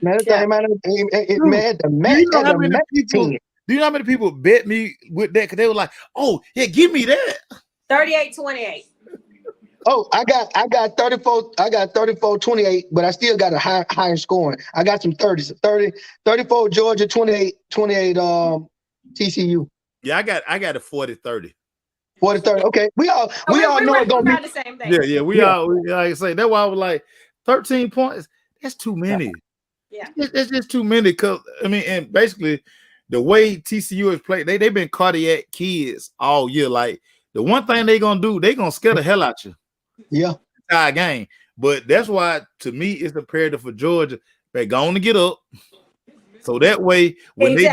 man, do you know how many people bet me with that? Because they were like, "Oh yeah, give me that." 38-28. Oh, I got 34. I got 34-28, but I still got a higher scoring. I got some 30s. 34 Georgia, 28 TCU. Yeah, I got a 40-30. 40-30. Okay, we all know it's gonna be the same thing. Yeah, we all like I say. That's why I was like 13 points. That's too many. Yeah, it's just too many. Cause I mean, and basically the way TCU has played, they've been cardiac kids all year. Like the one thing they gonna do, they gonna scare the hell out you. Yeah. Entire game. But that's why to me it's imperative for Georgia. They're going to get up. So that way, when they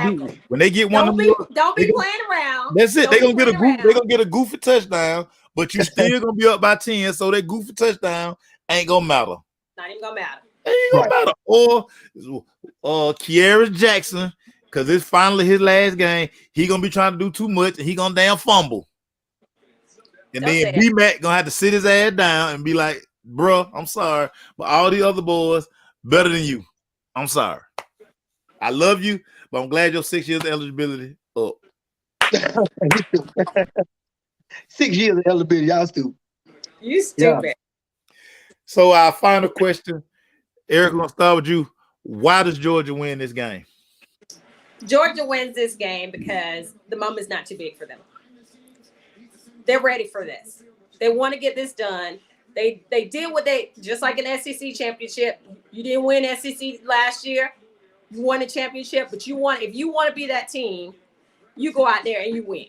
get one, don't be playing around. That's it. They're gonna get a goofy touchdown, but you still gonna be up by 10. So that goofy touchdown ain't gonna matter. Not even gonna matter. Ain't gonna matter. Or Kiara Jackson, because it's finally his last game. He gonna be trying to do too much, and he gonna damn fumble. And then B-Mac gonna have to sit his ass down and be like, "Bro, I'm sorry, but all the other boys better than you. I'm sorry. I love you, but I'm glad your 6 years eligibility up." 6 years of eligibility, y'all stupid. You stupid. Yeah. So our final question, Eric, gonna start with you. Why does Georgia win this game? Georgia wins this game because the moment's not too big for them. They're ready for this. They want to get this done. They did what they, just like an SEC championship. You didn't win SEC last year. You won a championship, but if you want to be that team, you go out there and you win.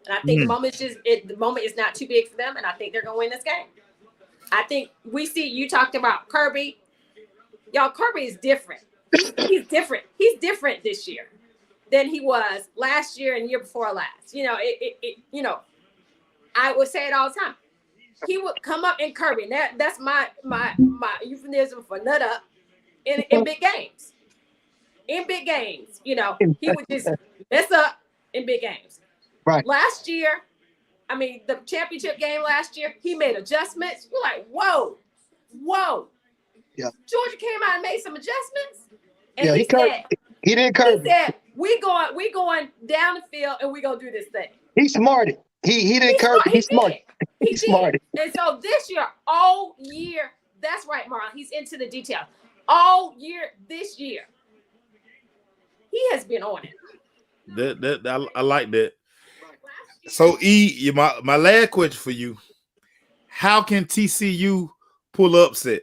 And I think the moment is not too big for them, and I think they're gonna win this game. I think you talked about Kirby. Y'all, Kirby is different. He's different. He's different this year than he was last year and year before last. I would say it all the time. He would come up in Kirby. And that's my euphemism for nut up in big games. In big games, he would just mess up in big games. Right. Last year, the championship game last year, he made adjustments. We're like, whoa. Yeah. Georgia came out and made some adjustments. And yeah, he didn't curve. He said, we going down the field and we gonna do this thing. He smarted. He didn't curve. He smarted. He smarted. And so this year, all year, that's right, Marlon. He's into the detail. All year, this year, he has been on it. I like that. So my last question for you: how can TCU pull upset?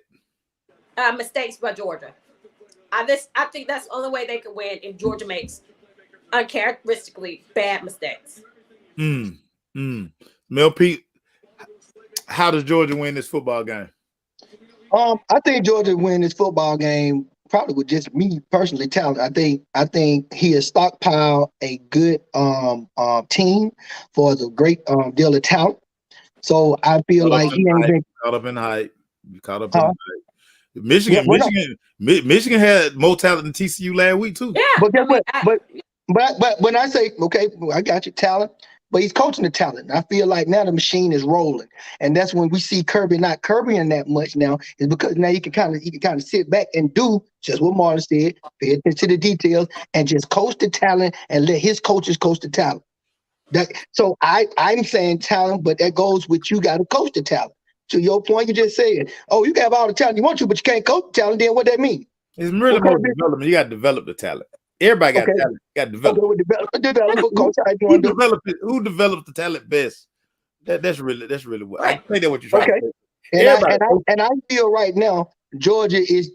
Mistakes by Georgia. I think that's the only way they can win if Georgia makes uncharacteristically bad mistakes. Mel Pete, how does Georgia win this football game? I think Georgia win this football game probably with just me personally talent. I think he has stockpiled a good team for the great deal of talent. So I feel like he ain't been caught up in hype. Michigan had more talent than TCU last week too. Yeah, but when I say okay, I got your talent, but he's coaching the talent. I feel like now the machine is rolling, and that's when we see Kirby not Kirbying that much now. Is because now he can kind of sit back and do just what Marlon said, pay attention to the details, and just coach the talent and let his coaches coach the talent. So I'm saying talent, but that goes with you got to coach the talent. To your point, you just said, "Oh, you can have all the talent you want to, but you can't coach the talent." Then what that mean? It's really more development. You got to develop the talent. Everybody got talent. You got to develop. Okay, Who develops the talent best? That's really what I think. That's what you're trying to say. And I feel right now Georgia is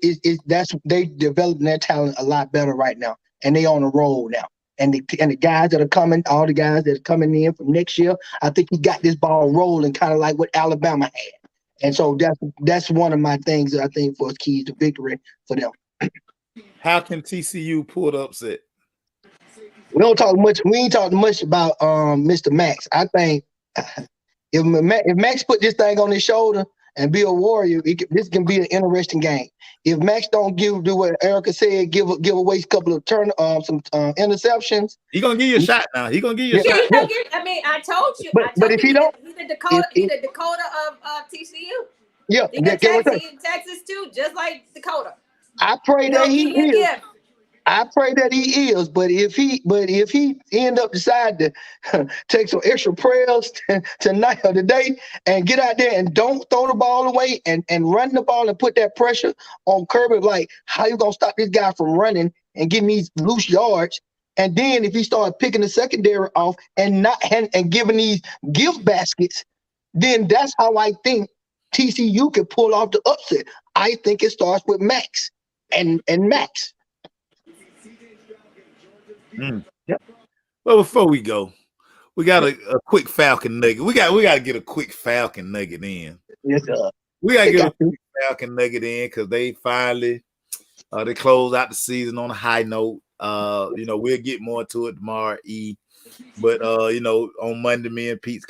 they developing their talent a lot better right now, and they on a roll now. And the guys that are coming, all the guys that are coming in from next year, I think he got this ball rolling, kind of like what Alabama had. And so that's one of my things that I think for keys to victory for them. How can TCU pull the upset? We ain't talking much about Mr. Max. I think if Max put this thing on his shoulder and be a warrior, this can be an interesting game. If Max don't do what Erika said, give away a couple of some interceptions. He gonna give you a shot now. He gonna give you a shot. I told you. But if he don't, he's the Dakota of TCU. Yeah, he Texas too, just like Dakota. I pray that he is. I pray that he is, but if he end up decide to take some extra prayers tonight or today and get out there and don't throw the ball away and run the ball and put that pressure on Kirby, like how you gonna stop this guy from running and give me loose yards And then if he started picking the secondary off and giving these gift baskets, then that's how I think TCU can pull off the upset. I think it starts with Max and Max. Yep. Well, before we go, we got a quick Falcon nugget. We got to get a quick Falcon nugget in. Yes, sir. We got to get a quick Falcon nugget in because they finally they close out the season on a high note. We'll get more to it tomorrow, but on Monday, me and Pete's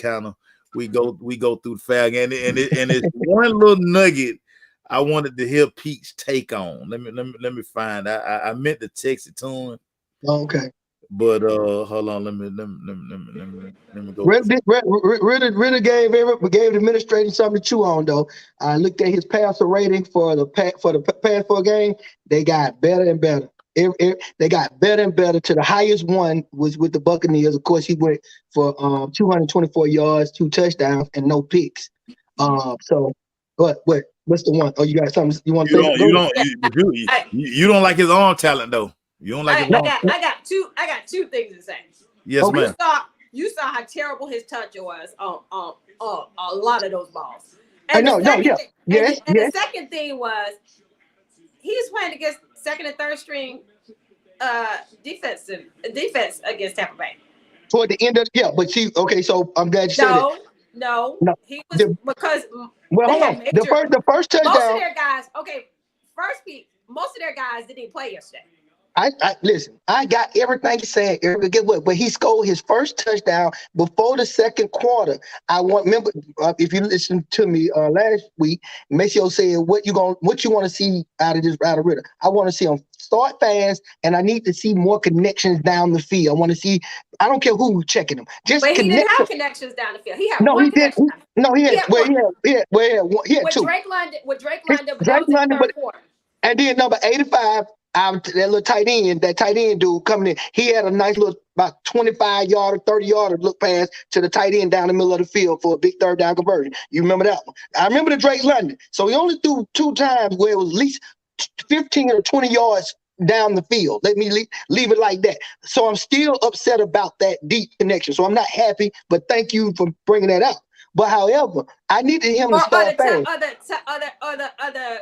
we go through the Falcon, and it's one little nugget I wanted to hear Pete's take on. Let me find. I meant to text it to him. Okay. But hold on, let me go. Ritter gave the administrator something to chew on though. I looked at his passer rating for the pass for a game. They got better and better. They got better and better. To the highest one was with the Buccaneers. Of course, he went for 224 yards, 2 touchdowns, and no picks. So what's the one? Oh, you got something you want to say? You don't like his arm talent though. You don't like it. I got two things to say. Yes, ma'am. You saw how terrible his touch was on a lot of those balls. And the second thing was he's playing against second and third string defense against Tampa Bay. Toward the end of but so I'm glad you said it. No. He was because hold on. The first touchdown. Most of their guys, most of their guys didn't even play yesterday. I listen. I got everything you said, Erika. Get what? But he scored his first touchdown before the second quarter. Remember if you listened to me last week, Maceo said what you want to see out of Ritter. I want to see him start fast, and I need to see more connections down the field. I want to see. I don't care who's checking him. But he didn't have connections down the field. He had one connection. No, he had two. Drake London, but and then number 85. That little tight end dude coming in, he had a nice little about 25-yarder, 30-yarder look pass to the tight end down the middle of the field for a big third down conversion. You remember that one? I remember the Drake London. So he only threw 2 times where it was at least 15 or 20 yards down the field. Let me leave it like that. So I'm still upset about that deep connection. So I'm not happy, but thank you for bringing that out. But however, I needed him to start fast. Other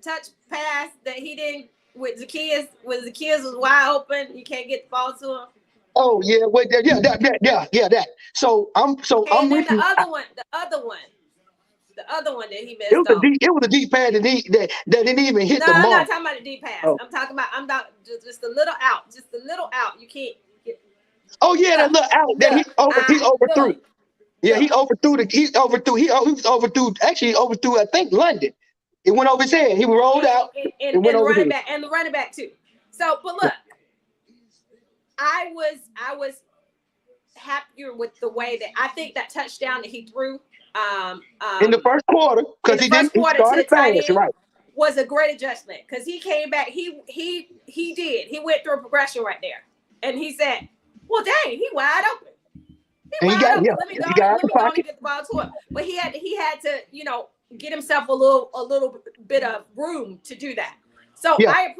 touch pass that he didn't. With Zacchaeus was wide open, you can't get the ball to him. Oh yeah, that. So I'm with the you. The other one that he missed. It was a deep pass that didn't even hit the mark. I'm not talking about the deep pass. Oh. I'm talking just a little out. You can't get. Oh yeah, that little out that he overthrew. Yeah, he overthrew. Actually, he overthrew. I think London. It went over his head. He rolled out. And the running back too. So, but look, I was happier with the way that I think that touchdown that he threw in the first quarter because he started fast, right? Was a great adjustment because he came back. He went through a progression right there, and he said, "Well, dang, he wide open. Let me go and get the ball to him." But he had to, get himself a little bit of room to do that. So I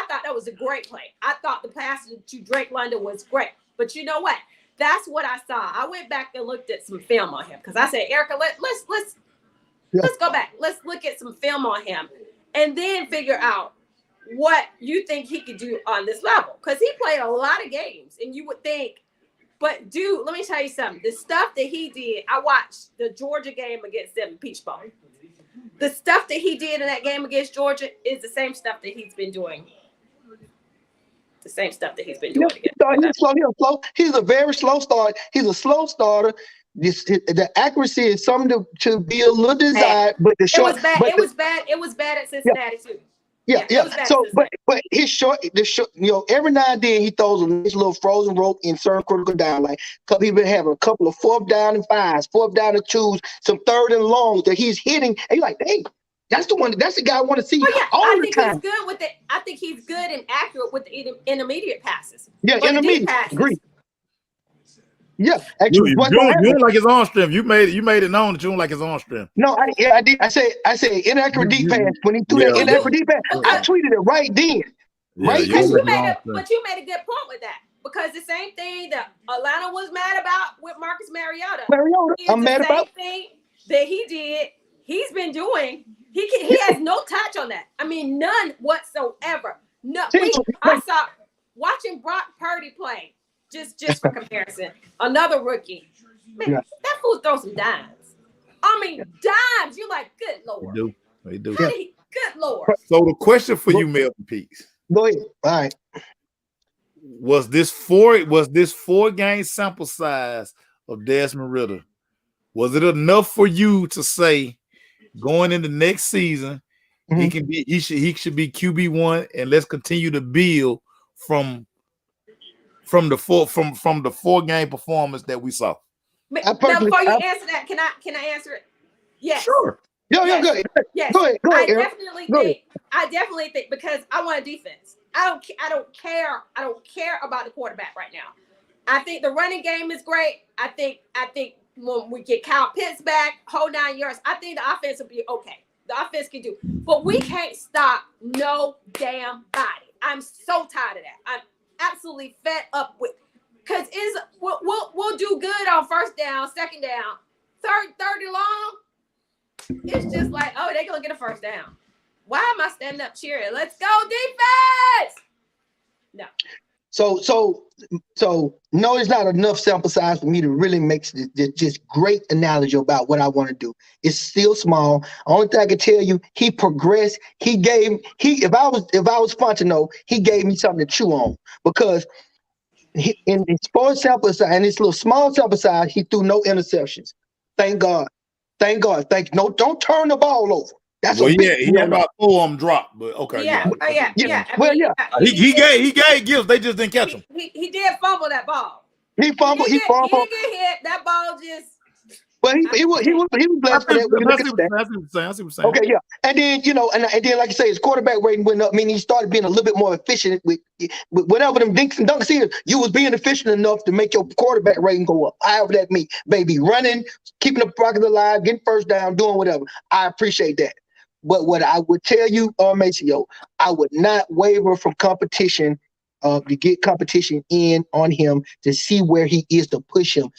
thought that was a great play. I thought the pass to Drake London was great. But you know what? That's what I saw. I went back and looked at some film on him because I said, Erika, let's go back. Let's look at some film on him and then figure out what you think he could do on this level. Because he played a lot of games and you would think, but dude, let me tell you something. The stuff that he did, I watched the Georgia game against them, Peach Bowl. The stuff that he did in that game against Georgia is the same stuff that he's been doing. The same stuff that he's been doing. He's a very slow start. He's a slow starter. The accuracy is something to be a little desired, but the short. It was bad. It was bad at Cincinnati too. Yeah. So, but his short, every now and then he throws a nice little frozen rope in certain critical down. Like he's been having a couple of 4th down and 5s, 4th down and 2s, some 3rd and longs that he's hitting. And you're like, hey, that's the one. That's the guy I want to see all the time. He's good with it. I think he's good and accurate with the intermediate passes. Yeah, intermediate. Agree. Yeah, actually, you don't like his arm strength. You made it known that you don't like his arm strength. No, I did. I said inaccurate deep pass. When he threw that inaccurate deep pass, I tweeted it right then. But you made a good point with that. because the same thing that Atlanta was mad about with Marcus Mariota. I'm mad about the same thing that he did. He's been doing. He has no touch on that. I mean, none whatsoever. No, I saw watching Brock Purdy play. Just for comparison, another rookie. Man, that fool throws some dimes. I mean, dimes. You're like, good Lord. They do. Good Lord. So the question for you, Melvin Peaks. Go ahead. All right. Was this 4-game sample size of Desmond Ridder? Was it enough for you to say going into next season he should be QB1 and let's continue to build from the 4-game performance that we saw? Now, before you answer that, can I answer it? Yes. Sure. Yes. Go ahead. Yes. Go ahead. I definitely think because I want a defense. I don't care about the quarterback right now. I think the running game is great. I think when we get Kyle Pitts back, whole 9 yards, I think the offense will be okay. The offense can do, but we can't stop no damn body. I'm so tired of that. I'm absolutely fed up with because we'll do good on first down, second down, third and long. It's just like, oh, they're gonna get a first down. Why am I standing up cheering? Let's go defense. No. So no, it's not enough sample size for me to really make just great analogy about what I want to do. It's still small. Only thing I can tell you, he progressed. If I was Fontenot, he gave me something to chew on because in his small sample size and this little small sample size, he threw no interceptions. Thank God. No, don't turn the ball over. That's he had about 4 of them dropped, but okay. Yeah. He gave gifts. They just didn't catch them. He did fumble that ball. He fumbled. He didn't get hit. That ball just. But he was blessed for that. I see what you're saying. Okay, yeah. And then, and then like you say, his quarterback rating went up, meaning he started being a little bit more efficient with whatever them dinks and dunks is. You was being efficient enough to make your quarterback rating go up. However that means, baby, running, keeping the pocket alive, getting first down, doing whatever. I appreciate that. But what I would tell you, Maceo, I would not waver from competition to get competition in on him to see where he is to push him.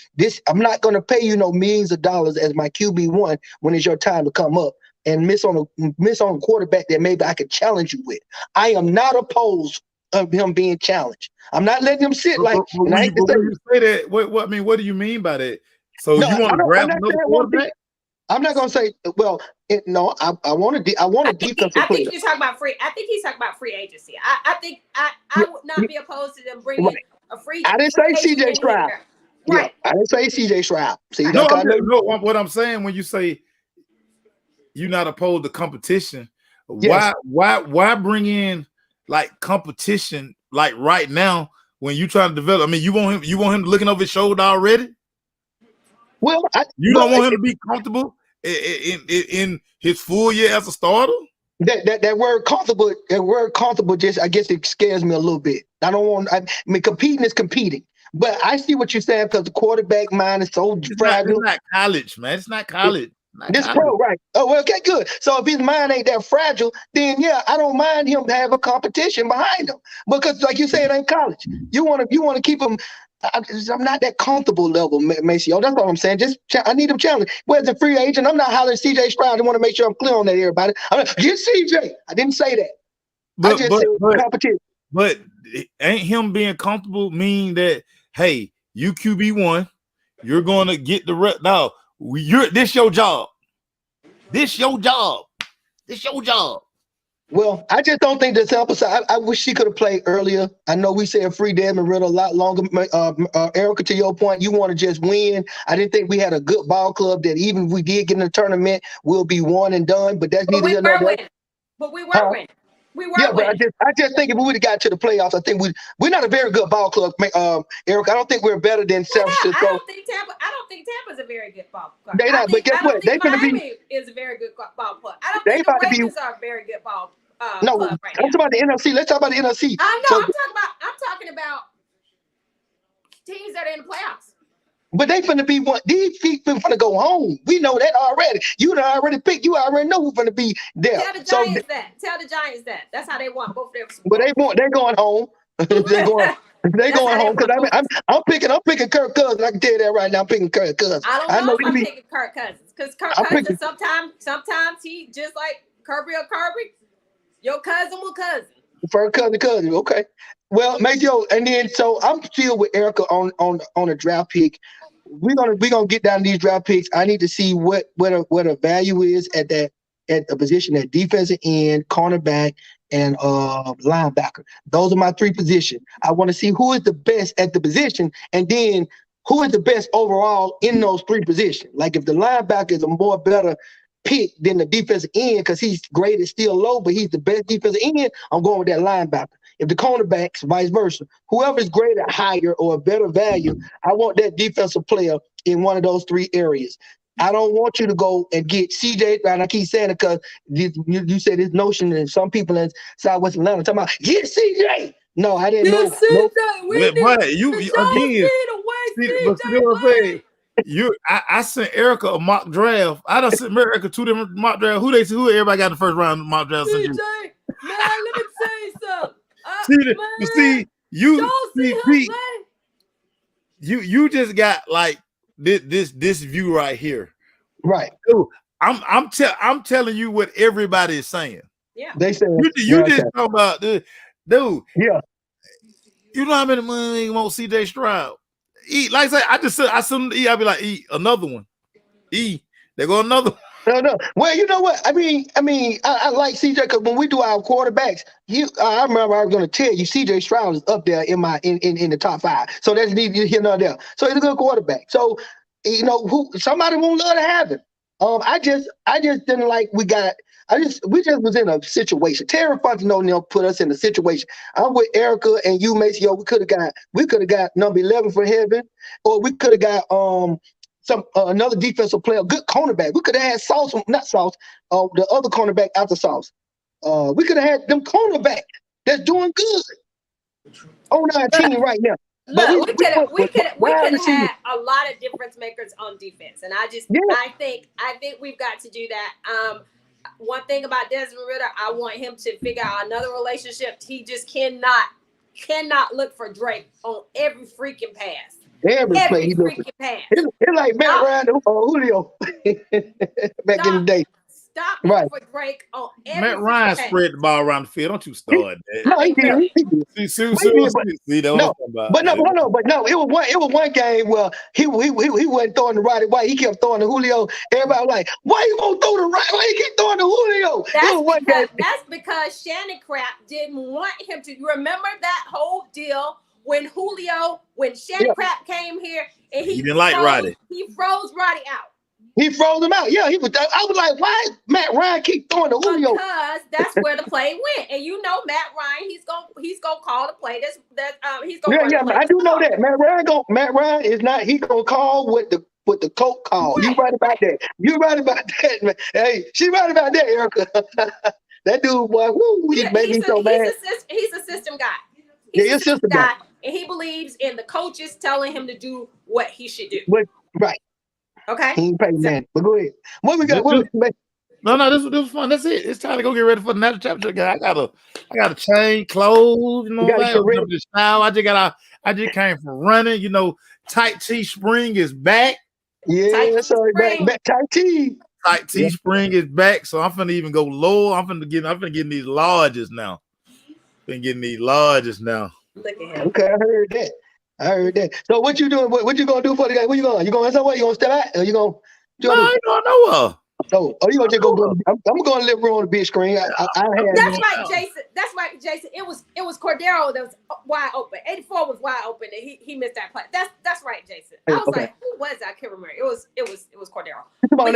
I'm not going to pay you no millions of dollars as my QB1 when it's your time to come up and miss on a quarterback that maybe I could challenge you with. I am not opposed of him being challenged. I'm not letting him sit like. When you say that, what do you mean by that? So you want to grab another quarterback? I'm not gonna say. Well, no. I want a defensive player. I think he's talking about free agency. I think I would not be opposed to them bringing a free. I didn't say C.J. Stroud. Right. Yeah, I didn't say C.J. Stroud. See, no. What I'm saying when you say you're not opposed to competition, yes. Why bring in like competition like right now when you trying to develop? I mean, you want him looking over his shoulder already? Well, you don't want him to be comfortable in his full year as a starter. That word comfortable. Just I guess it scares me a little bit. I mean, competing is competing, but I see what you're saying because the quarterback mind is so fragile. It's not college, man. It's not college. This pro, right? Oh, well, okay, good. So if his mind ain't that fragile, then yeah, I don't mind him to have a competition behind him because, like you said, it ain't college. You want to keep him. I'm not that comfortable level, Maceo. That's all I'm saying. I need him challenged. Where's the free agent? I'm not hollering C.J. Stroud. I want to make sure I'm clear on that, everybody. I'm like, get C.J. I didn't say that. I just said competition. But ain't him being comfortable mean that, hey, you QB1, you're going to get the rep. Now, this your job. This your job. Well, I just don't think the sample size. I wish she could have played earlier. I know we said free Desmond Ridder a lot longer. Erika, to your point, you want to just win. I didn't think we had a good ball club that even if we did get in the tournament, we'll be one and done. But that's neither here nor there. But we were winning. But I just think if we would have got to the playoffs, I think we're not a very good ball club, Eric. I don't think we're better than San Francisco. I don't think Tampa's a very good ball club. They not, but guess what? They Miami is a very good ball club. I don't think the Ravens are a very good ball no, club right I'm talking about the NFC. Let's talk about the NFC. I know. I'm talking about teams that are in the playoffs. But they finna be one. These feet finna go home. We know that already. You done already picked. You already know who's finna be there. Tell the Giants that. Tell the Giants that. That's how they want both their. But they're going home. They're going. They going home because I'm picking Kirk Cousins. I can tell you that right now. I'm picking Kirk Cousins. I don't know if I'm picking Kirk Cousins because Kirk Cousins sometimes he just like Kirby or Kirby. Your cousin will cousin. For cousin. Okay. Well, Maceo, and then so I'm still with Erika on a draft pick. We're gonna get down to these draft picks. I need to see what a value is at the position at defensive end, cornerback, and linebacker. Those are my three positions. I want to see who is the best at the position, and then who is the best overall in those three positions. Like if the linebacker is a more better pick than the defensive end because he's graded still low, but he's the best defensive end, I'm going with that linebacker. If the cornerbacks, vice versa, whoever's graded higher or a better value, I want that defensive player in one of those three areas. I don't want you to go and get CJ, and I keep saying it because you said this notion, and some people in Southwest Atlanta talking about, get CJ. No, I didn't know. I sent Erika a mock draft. I done sent Erika 2 different mock drafts. Who everybody got in the first round mock draft? CJ, man, let me say something. You just got like this view right here. Right. Dude, I'm telling you what everybody is saying. Yeah. They say you just talk about dude. Yeah. You know how many money you want CJ Stroud? Like I said, I send him to I'll be like, another one. There go another one. No. Well, you know what? I mean, I like CJ because when we do our quarterbacks, I remember I was going to tell you CJ Stroud is up there in the top 5. So that's neither here nor there. So he's a good quarterback. So somebody won't love to have him. I just didn't like we just was in a situation. Terry Fontenot put us in a situation. I'm with Erika and you, Maceo. We could have got number 11 for heaven, or we could have got another defensive player, good cornerback. We could have had the other cornerback after Sauce. We could have had them cornerback that's doing good on our team right now. Look, we could have had a lot of difference makers on defense, and I think we've got to do that. One thing about Desmond Ridder, I want him to figure out another relationship. He just cannot look for Drake on every freaking pass. Every freaking pass. It's like Matt Ryan or Julio back in the day. Stop looking for Drake on every Matt Ryan spread the ball around the field. Don't you start that. No, he did. But no, it was one game where he wasn't throwing the right way. He kept throwing the Julio. Everybody was like, why you won't throw the right? Why you keep throwing the Julio? That's because Shannon Crap didn't want him to. You remember that whole deal when Shannon Crap came here and he didn't like Roddy. He froze Roddy out. He froze him out. Yeah, I was like, why Matt Ryan keep throwing the Julio? Because that's where the play went. And you know Matt Ryan, he's gonna call the play. He's gonna I do know that. Matt Ryan is not, he gonna call what the coach call. Right. You right about that, man. Hey, she right about that, Erika. That dude, boy, he made me so mad. He's a system guy. He's a system guy. And he believes in the coaches telling him to do what he should do. Right. Okay. He ain't paid, man. But go ahead. What we got? No, this was fun. That's it. It's time to go get ready for the national championship game. I gotta change clothes. You know, I just came from running. You know, tight T spring is back. Yeah, sorry, back tight T. Tight T spring is back. So I'm finna even go lower. I'm finna get these larges now. Been getting these larges now. Look at him. Okay, I heard that. So what you doing? What you gonna do for the game? Where you going? You going somewhere? You gonna step out? Or you gonna? No, I ain't going nowhere. You gonna just go? I'm gonna live on the big screen. That's right, Jason. It was Cordero that was wide open. 84 was wide open, and he missed that play. That's right, Jason. I was like, who was that? I can't remember. It was Cordero. You talking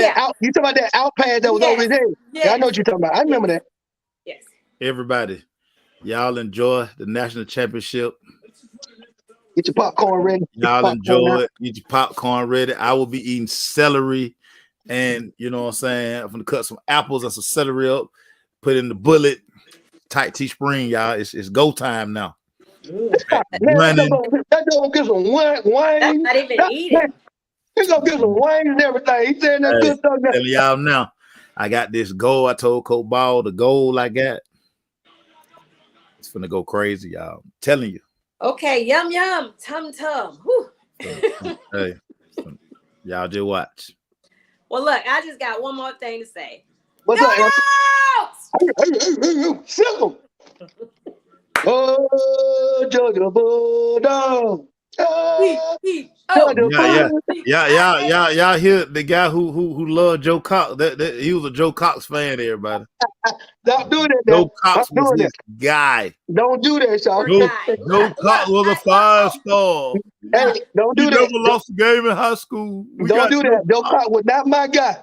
about that out pass that was over his head? Yes. Yeah, I know what you're talking about. I remember that. Yes. Everybody, y'all enjoy the national championship. Get your popcorn ready. Y'all enjoy it. Get your popcorn ready. I will be eating celery, and you know what I'm saying. I'm gonna cut some apples and some celery up, put in the bullet. Tight T spring, y'all. It's go time now. That don't get some wine. That's not even eating. He's gonna get some wine and everything. He's saying that good stuff. Telling y'all now, I got this goal. I told Coach Ball the goal I got. It's gonna go crazy, y'all. I'm telling you. Okay, yum yum, tum tum. Whew. Hey, y'all just watch. Well, look, I just got one more thing to say. What's Go up, Erica? Dogs! Simple. Oh, Georgia Bulldog. Oh, Y'all hear the guy who loved Joe Cox? That he was a Joe Cox fan. Everybody, Don't do that. Joe Cox Stop was doing his guy. Don't do that, y'all. Joe Cox was a 5-star. Hey, don't He do never that. lost a game in high school. Don't do that. Joe Cox was not my guy.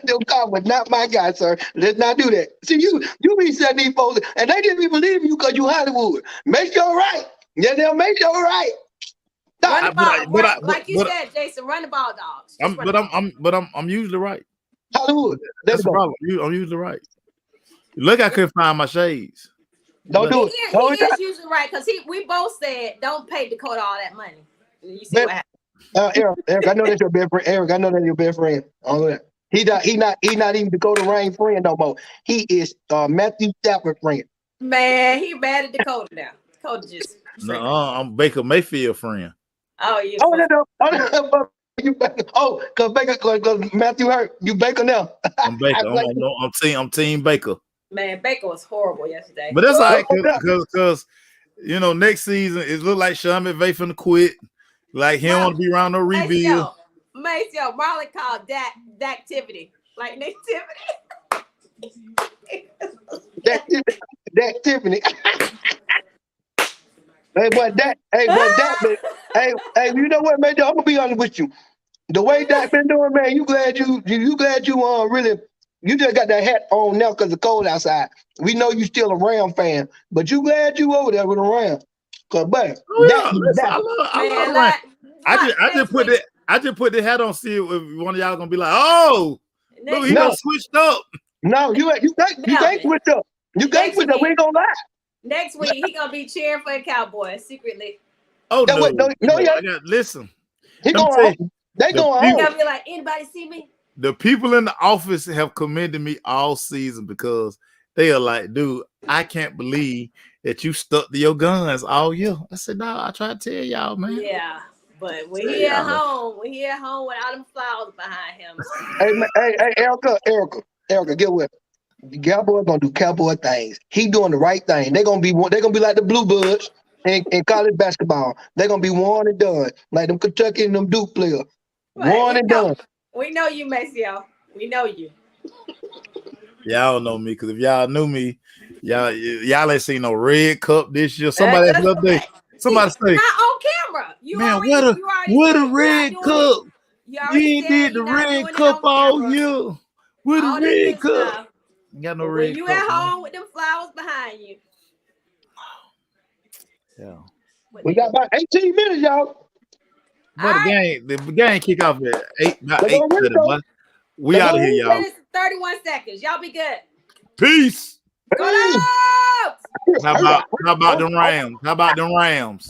Joe Cox was not my guy, sir. Let's not do that. See, you be setting these folks, and they didn't even believe you because you Hollywood. Make sure right. Yeah, they'll make sure right. Run the ball, like you said, Jason. Run the ball, dogs. I'm usually right. Hollywood. That's the problem. I'm usually right. Look, I couldn't find my shades. Don't do it. He is usually right because we both said don't pay Dakota all that money. You see what happened. Eric, I know that's your best friend. Eric, I know that's your best friend. He not even Dakota Rain friend no more. He is Matthew Stafford friend. Man, he mad at Dakota now. Dakota just. No, I'm Baker Mayfield friend. Oh, yeah. Because Matthew hurt. You Baker now. I'm Baker. I'm team Baker. Man, Baker was horrible yesterday. But that's all right because next season it looked like Sean McVay finna quit. Like he don't want to be around no rebuild. Maceo, Marlon called that activity. Like nativity. that Tiffany. Hey, you know what, man? I'm gonna be honest with you. The way Dak been doing, man, you glad you really you just got that hat on now because it's cold outside. We know you still a Ram fan, but you glad you over there with a Ram. Cause but I love I just put the hat on, see if one of y'all gonna be like, oh, look, he done switched up. No, you ain't switched up. You can't switch up. We ain't gonna lie. Next week he gonna be cheering for the Cowboys secretly. Oh listen. He going. They going. He gonna be like, anybody see me? The people in the office have commended me all season because they are like, dude, I can't believe that you stuck to your guns all year. I said, no, I try to tell y'all, man. Yeah, but when he at home with all them flowers behind him. Hey, Erica, get with it. The Cowboys gonna do Cowboy things. He doing the right thing. They're gonna be like the Blue Bloods in college basketball. They're gonna be one and done, like them Kentucky and them Duke players. One and done. We know you, Maceo. We know you. Y'all know me because if y'all knew me, y'all ain't seen no red cup this year. Somebody the other day, somebody say, not on camera. What a red cup. You did the red cup all year. What a red cup. Got no red cup. You at home with them flowers behind you. Yeah. We got about 18 minutes, y'all. But the game kick off at 8:30. We out of here, y'all. 31 seconds. Y'all be good. Peace. Go Dogs! How about them Rams? Go Dogs!